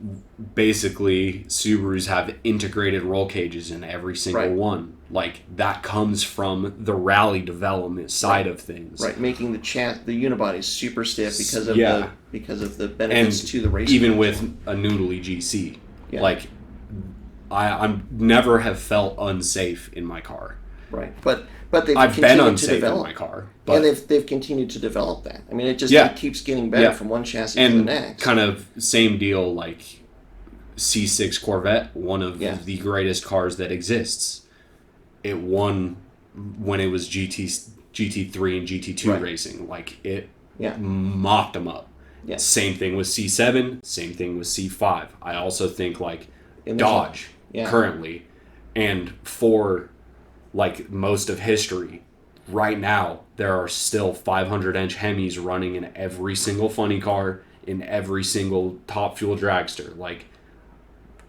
basically Subarus have integrated roll cages in every single one. Like that comes from the rally development side of things. Right, making the unibodies super stiff because of the benefits and to the race. Even with a noodly GC, like I'm never have felt unsafe in my car. Right, but they've I've been continued to unsafe develop in my car, but and they've continued to develop that. I mean, it keeps getting better from one chassis to the next. Kind of same deal like C6 Corvette, one of the greatest cars that exists. It won when it was GT3 and GT2 racing. Like it mopped them up. Yeah. Same thing with C7. Same thing with C5. I also think like Dodge currently, and for like most of history, right now there are still 500-inch Hemis running in every single funny car, in every single top fuel dragster. Like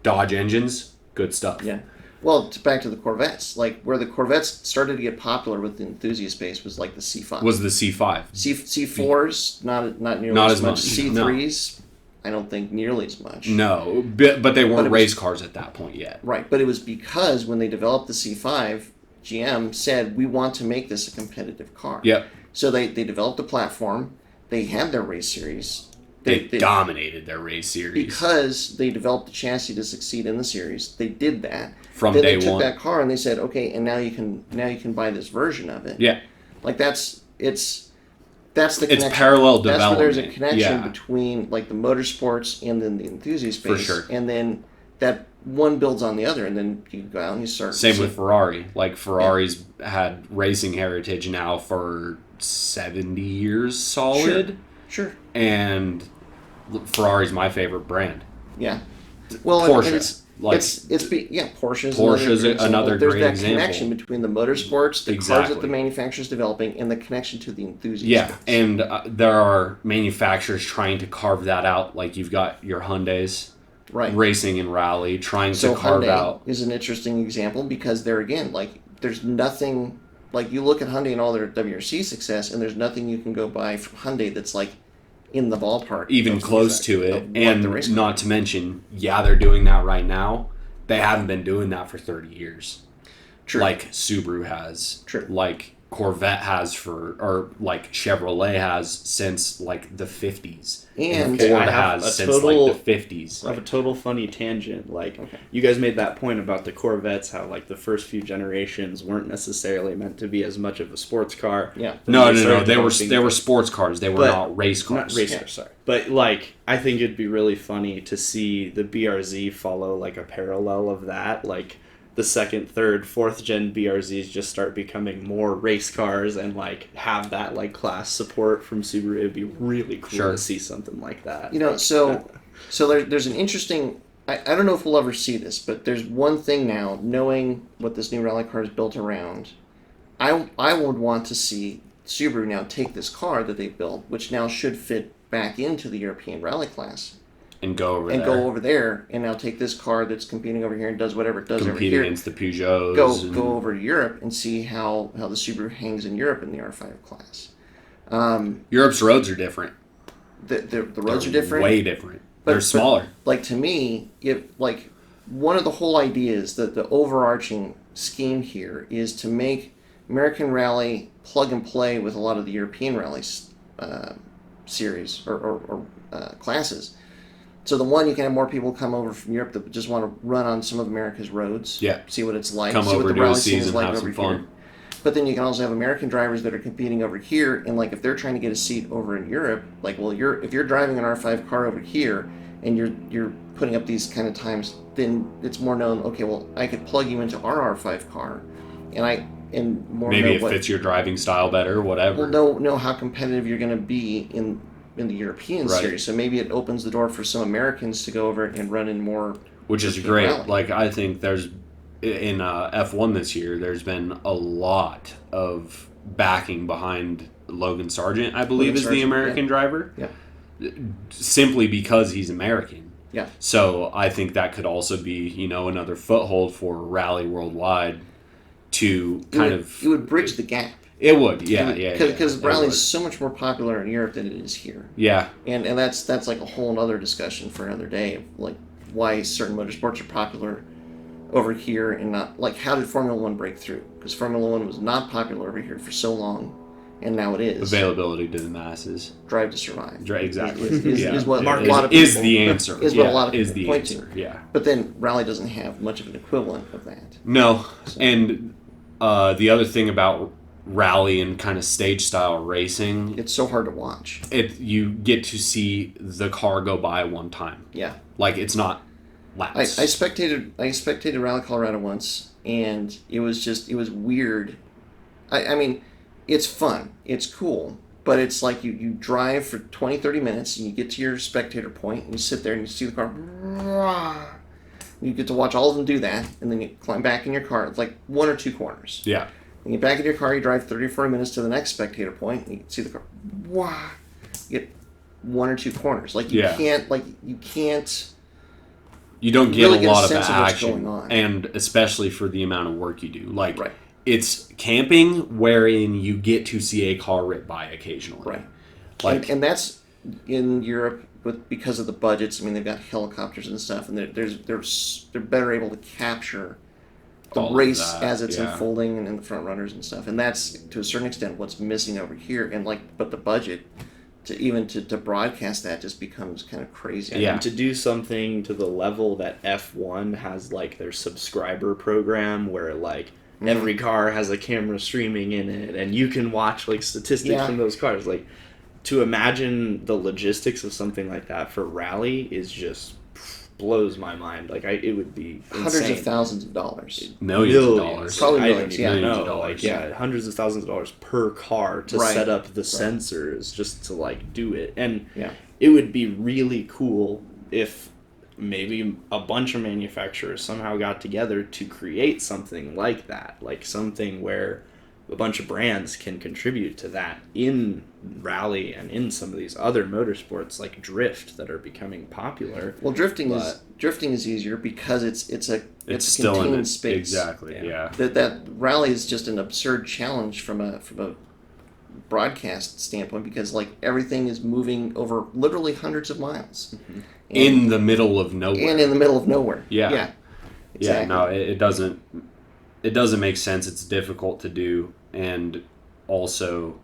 Dodge engines, good stuff. Yeah. Well, back to the Corvettes. Like where the Corvettes started to get popular with the enthusiast base was like the C5. Was the C5. C4s not nearly as much. C3s, I don't think nearly as much. No, but they weren't race cars at that point yet. Right, but it was because when they developed the C5, GM said, we want to make this a competitive car. Yep. So they developed a platform. They had their race series. They dominated their race series. Because they developed the chassis to succeed in the series. They did that. From then day one. They took that car and they said, okay, and now you can buy this version of it. Yeah. Like that's the connection. It's parallel development. That's where there's a connection between like the motorsports and then the enthusiast space. For sure. And then that one builds on the other, and then you go out and you start. Same with Ferrari. Like Ferrari's had racing heritage now for 70 years solid. Sure. And Ferrari's my favorite brand. Yeah. Well, Porsche. Porsche's another There's great that example. connection between the motorsports, the cars that the manufacturer's developing, and the connection to the enthusiasts. Yeah, and there are manufacturers trying to carve that out. Like you've got your Hyundais, racing and rally, trying to carve Hyundai out. Is an interesting example because there again, like there's nothing. Like you look at Hyundai and all their WRC success, and there's nothing you can go buy from Hyundai that's like in the ballpark, even close to it. And not to mention, they're doing that right now. They haven't been doing that for 30 years. True. Like Subaru has. True. Like Corvette has or like Chevrolet has since like the 50s. And Ford has since like the 50s. I have a total funny tangent. Like you guys made that point about the Corvettes, how like the first few generations weren't necessarily meant to be as much of a sports car. Yeah. No. They were sports cars. They were not race cars. Not race cars, sorry. But like I think it'd be really funny to see the BRZ follow like a parallel of that. Like the second, third, fourth gen BRZs just start becoming more race cars and like have that like class support from Subaru. It'd be really cool to see something like that. You know, so there's an interesting. I don't know if we'll ever see this, but there's one thing now. Knowing what this new rally car is built around, I would want to see Subaru now take this car that they built, which now should fit back into the European rally class. And go over there and now take this car that's competing over here and does whatever it does over here. Compete against the Peugeots. Go over to Europe and see how the Subaru hangs in Europe in the R5 class. Europe's roads are different. The roads are different. Way different. They're smaller. Like to me, one of the whole ideas that the overarching scheme here is to make American Rally plug and play with a lot of the European Rally series or classes. So you can have more people come over from Europe that just want to run on some of America's roads. Yeah. See what it's like. Come see over, what the do a rally scene is season, like have over some fun. here. But then you can also have American drivers that are competing over here, and like if they're trying to get a seat over in Europe, like if you're driving an R5 car over here and you're putting up these kind of times, then it's more known. Okay, well I could plug you into our R5 car, and more maybe it fits your driving style better, whatever. Well, know how competitive you're going to be in the European series. So maybe it opens the door for some Americans to go over and run in more. Which is great. Rally. Like I think there's in F1 this year, there's been a lot of backing behind Logan Sargent, I believe, is the American driver. Yeah. simply because he's American. Yeah. So I think that could also be, another foothold for Rally Worldwide to it would bridge the gap. It would, yeah. Because Rally is so much more popular in Europe than it is here. Yeah. And that's like a whole other discussion for another day of like why certain motorsports are popular over here and not, like, how did Formula One break through? Because Formula One was not popular over here for so long, and now it is. Availability to the masses. Drive to survive. Exactly. Is what a lot of people, is the answer. Is what a lot of people the point answer. to. Yeah. But then Rally doesn't have much of an equivalent of that. No. So. And the other thing about Rally and kind of stage style racing, it's so hard to watch. You get to see the car go by one time. Yeah. Like, it's not laps. I spectated Rally Colorado once, and it was weird. I mean, it's fun. It's cool. But it's like you drive for 20, 30 minutes, and you get to your spectator point, and you sit there and you see the car. You get to watch all of them do that, and then you climb back in your car. It's like 1 or 2 corners. Yeah. And you get back in your car, you drive 30 or 40 minutes to the next spectator point, and you see the car. You get 1 or 2 corners. Like, you can't... You don't get really a lot of what's action, going on. And especially for the amount of work you do. Like, right. It's camping wherein you get to see a car rip by occasionally. Right. Like, and that's in Europe because of the budgets. I mean, they've got helicopters and stuff, and they're better able to capture the race as it's unfolding and the front runners and stuff. And that's to a certain extent what's missing over here. And but the budget to broadcast that just becomes kind of crazy. Yeah. And to do something to the level that F1 has, like, their subscriber program where, like, every car has a camera streaming in it and you can watch, like, statistics from those cars. Like, to imagine the logistics of something like that for Rally is just blows my mind. Like, it would be insane. Hundreds of thousands of dollars. Millions of dollars. Probably millions. millions of dollars. Like, hundreds of thousands of dollars per car to set up the sensors just to, like, do it. And it would be really cool if maybe a bunch of manufacturers somehow got together to create something like that. Like, something where a bunch of brands can contribute to that in Rally and in some of these other motorsports like drift that are becoming popular. Well, drifting is easier because it's still contained in space. Exactly. Yeah. That Rally is just an absurd challenge from a broadcast standpoint because, like, everything is moving over literally hundreds of miles in the middle of nowhere. And in the middle of nowhere. Yeah. Exactly. Yeah. No, it doesn't. It doesn't make sense. It's difficult to do, and also,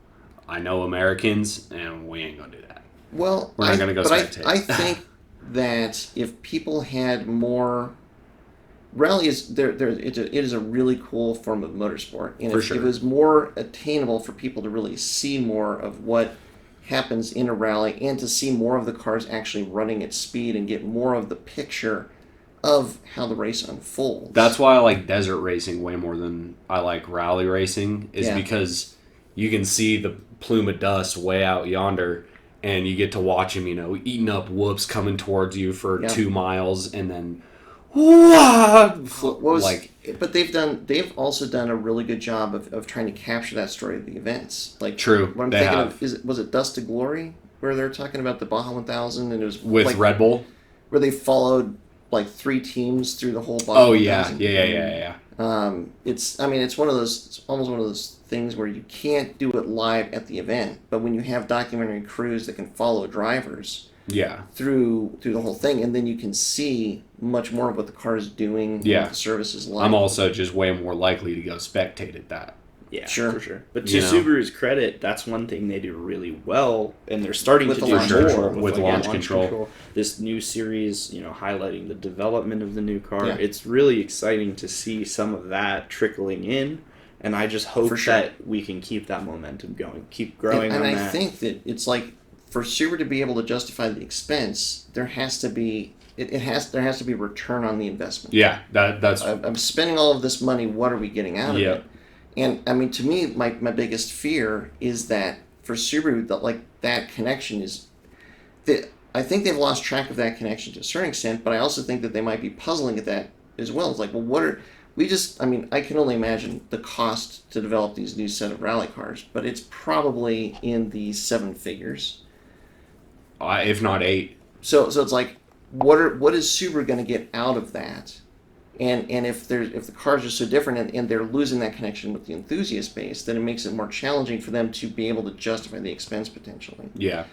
I know Americans, and we ain't gonna do that. Well, we're not gonna go spectate. I think that if people had more, Rally is it is a really cool form of motorsport, and if it was more attainable for people to really see more of what happens in a rally, and to see more of the cars actually running at speed, and get more of the picture of how the race unfolds. That's why I like desert racing way more than I like rally racing, is because you can see the plume of dust way out yonder, and you get to watch him, eating up whoops coming towards you for 2 miles, and then but they've also done a really good job of trying to capture that story of the events. Like, true, what I'm thinking of was it Dust to Glory, where they're talking about the Baja 1000, and it was with Red Bull, where they followed like 3 teams through the whole Baja 1000. Yeah. It's one of those. It's almost one of those things where you can't do it live at the event, but when you have documentary crews that can follow drivers, through the whole thing, and then you can see much more of what the car is doing, what the service is like. I'm also just way more likely to go spectate at that. Yeah, sure. For sure. But to Subaru's credit, that's one thing they do really well, and they're starting to do more with launch control. This new series, highlighting the development of the new car. Yeah. It's really exciting to see some of that trickling in, and I just hope that we can keep that momentum going, keep growing on that. And I think that it's like, for Subaru to be able to justify the expense, there has to be return on the investment. Yeah, that's. I'm spending all of this money. What are we getting out of it? And I mean, to me, my biggest fear is that for Subaru, that connection is. I think they've lost track of that connection to a certain extent, but I also think that they might be puzzling at that as well. It's like, well, I can only imagine the cost to develop these new set of rally cars, but it's probably in the 7 figures. if not 8. So it's like, what is Subaru going to get out of that? And if the cars are so different and they're losing that connection with the enthusiast base, then it makes it more challenging for them to be able to justify the expense potentially. Yeah.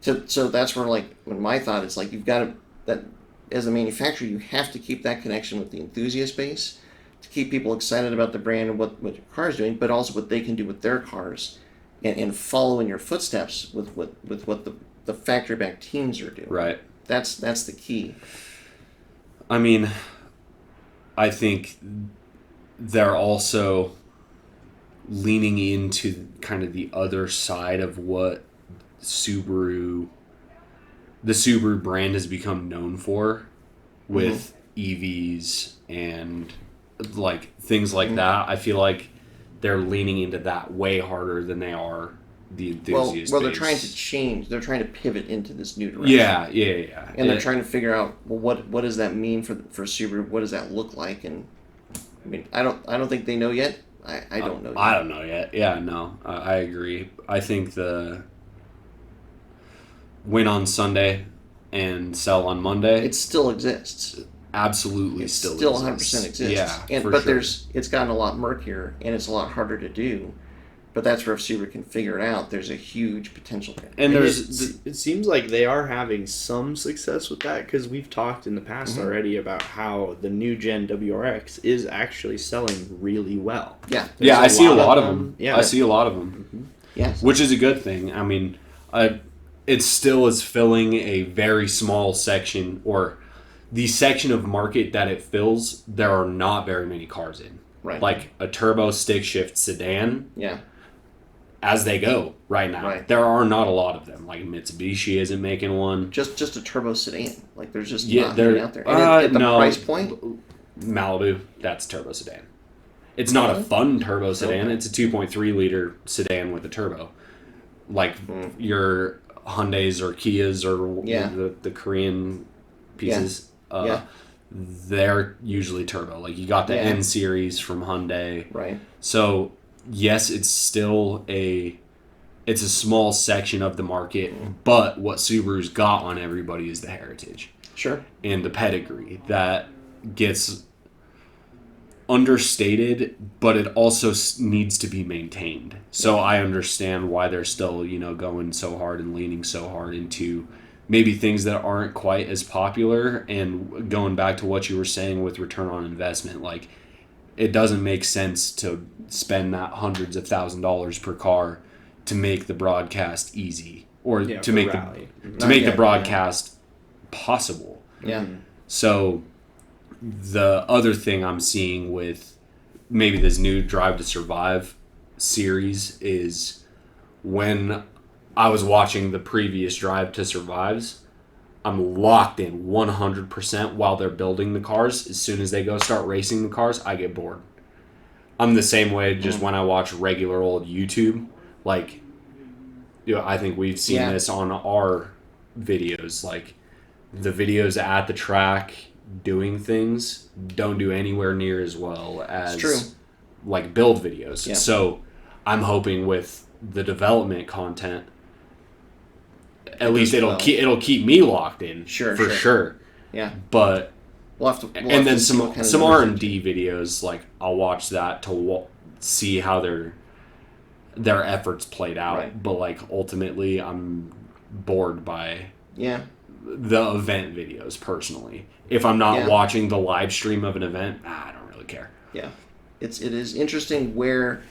So that's where, like, when my thought is like, you've got to, that as a manufacturer, you have to keep that connection with the enthusiast base to keep people excited about the brand and what your car is doing, but also what they can do with their cars, and follow in your footsteps with what the factory back teams are doing. Right. That's the key. I mean, I think they're also leaning into kind of the other side of what the Subaru brand has become known for with EVs and like things like that. I feel like they're leaning into that way harder than they are the enthusiast well, they're base. trying to change. They're trying to pivot into this new direction. Yeah. And they're trying to figure out, well, what does that mean for Subaru? What does that look like? And I mean, I don't think they know yet. I don't know yet. I don't know yet. Yeah, no, I agree. I think the win on Sunday and sell on Monday, it still exists. Absolutely, It still 100% exists. exists. Yeah, But sure. it's gotten a lot murkier and it's a lot harder to do. But that's where if Subaru can figure it out, there's a huge potential there. And it seems like they are having some success with that, because we've talked in the past already about how the new gen WRX is actually selling really well. Yeah. Yeah, I see a lot of them. Yeah. I see a lot of them, Yes. which is a good thing. I mean, it still is filling a very small section, or the section of market that it fills. There are not very many cars in, Right. like a turbo stick shift sedan. Yeah. As they go right now, Right. there are not a lot of them. Like Mitsubishi isn't making one. Just a turbo sedan. Like, there's just Yeah, not they're many out there. And at the no, price point, Malibu, that's turbo sedan. It's not a fun turbo sedan. Okay. It's a 2.3 liter sedan with a turbo, like your Hyundais or Kias or Yeah. the Korean pieces. Yeah. They're usually turbo. Like you got the Yeah. N series from Hyundai. right? So yes, it's still it's a small section of the market, but what Subaru's got on everybody is the heritage Sure. and the pedigree that gets understated, but it also needs to be maintained. So I understand why they're still, going so hard and leaning so hard into maybe things that aren't quite as popular. And going back to what you were saying with return on investment, like it doesn't make sense to spend that hundreds of $1,000s per car to make the broadcast easy, or to make rally. the broadcast possible. Yeah. So the other thing I'm seeing with maybe this new Drive to Survive series is when I was watching the previous Drive to Survives, I'm locked in 100% while they're building the cars. As soon as they go start racing the cars, I get bored. I'm the same way just when I watch regular old YouTube. Like, I think we've seen this on our videos. Like, the videos at the track doing things don't do anywhere near as well as like build videos. Yeah. So I'm hoping with the development content, at least it'll keep me locked in. Sure. Yeah. But We'll have to. and then some R&D videos, like I'll watch that to see how their efforts played out. Right. But like ultimately, I'm bored by the event videos personally. If I'm not watching the live stream of an event, I don't really care. Yeah, it is interesting where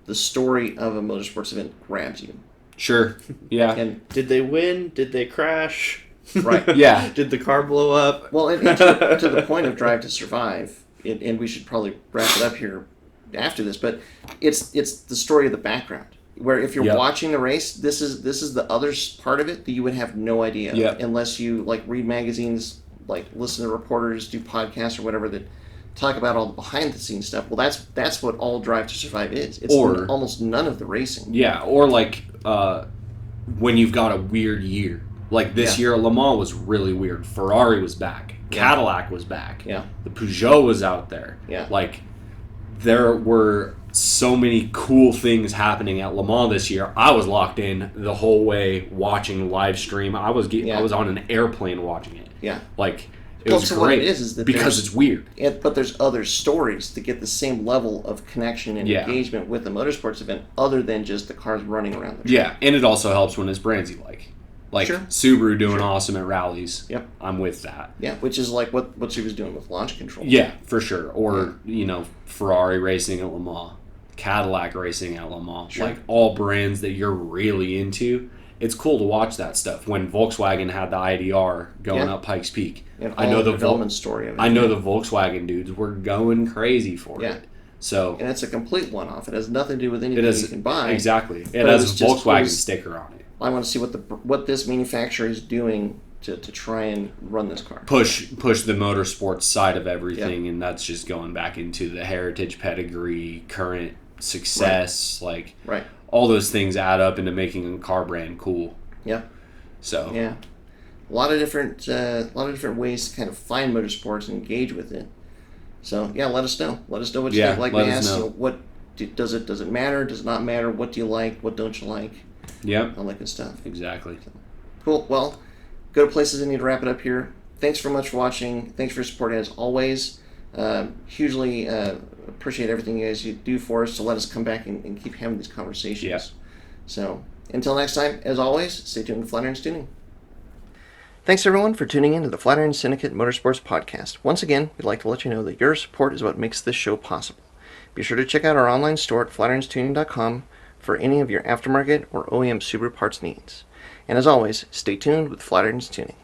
the story of a motorsports event grabs you. Sure. Yeah. And did they win? Did they crash? right. Yeah. Did the car blow up? Well, and to the point of Drive to Survive, and we should probably wrap it up here after this, but it's the story of the background. Where if you're watching the race, this is the other part of it that you would have no idea of unless you like read magazines, like listen to reporters, do podcasts or whatever that talk about all the behind the scenes stuff. Well, that's what all Drive to Survive is. It's almost none of the racing. Yeah, or like when you've got a weird year. Like this year, Le Mans was really weird. Ferrari was back. Cadillac was back. Yeah. The Peugeot was out there. Yeah. Like there were so many cool things happening at Le Mans this year. I was locked in the whole way watching live stream. I was on an airplane watching it. Yeah. Like, it was so great. what it is that because it's weird. But there's other stories to get the same level of connection and engagement with the motorsports event other than just the cars running around the track. Yeah, and it also helps when it's brands you like. Like Subaru doing awesome at rallies. Yep. I'm with that. Yeah, which is like what Subaru's doing with launch control. Yeah, for sure. Or, Ferrari racing at Le Mans, Cadillac racing at Le Mans. Sure. Like, all brands that you're really into. It's cool to watch that stuff. When Volkswagen had the IDR going up Pikes Peak, And I know the the development story of it. I know the Volkswagen dudes were going crazy for it. So, and it's a complete one-off. It has nothing to do with anything you can buy. Exactly. It has a Volkswagen sticker on it. I want to see what this manufacturer is doing to try and run this car. Push the motorsports side of everything, and that's just going back into the heritage, pedigree, current success, right. All those things add up into making a car brand cool. Yeah. So a lot of different ways to kind of find motorsports and engage with it. So let us know. Let us know what you think. Like we asked, what does it matter? Does it not matter? What do you like? What don't you like? Yep. All that good stuff. Exactly. So, cool. Well, go to places. I need to wrap it up here. Thanks very much for watching. Thanks for your support as always. Hugely appreciate everything you guys do for us to let us come back and keep having these conversations. Yeah. So until next time, as always, stay tuned to Flatirons Tuning. Thanks everyone for tuning in to the Flatiron Syndicate Motorsports Podcast. Once again, we'd like to let you know that your support is what makes this show possible. Be sure to check out our online store at flatironstuning.com for any of your aftermarket or OEM Subaru parts needs. And as always, stay tuned with Flatirons Tuning.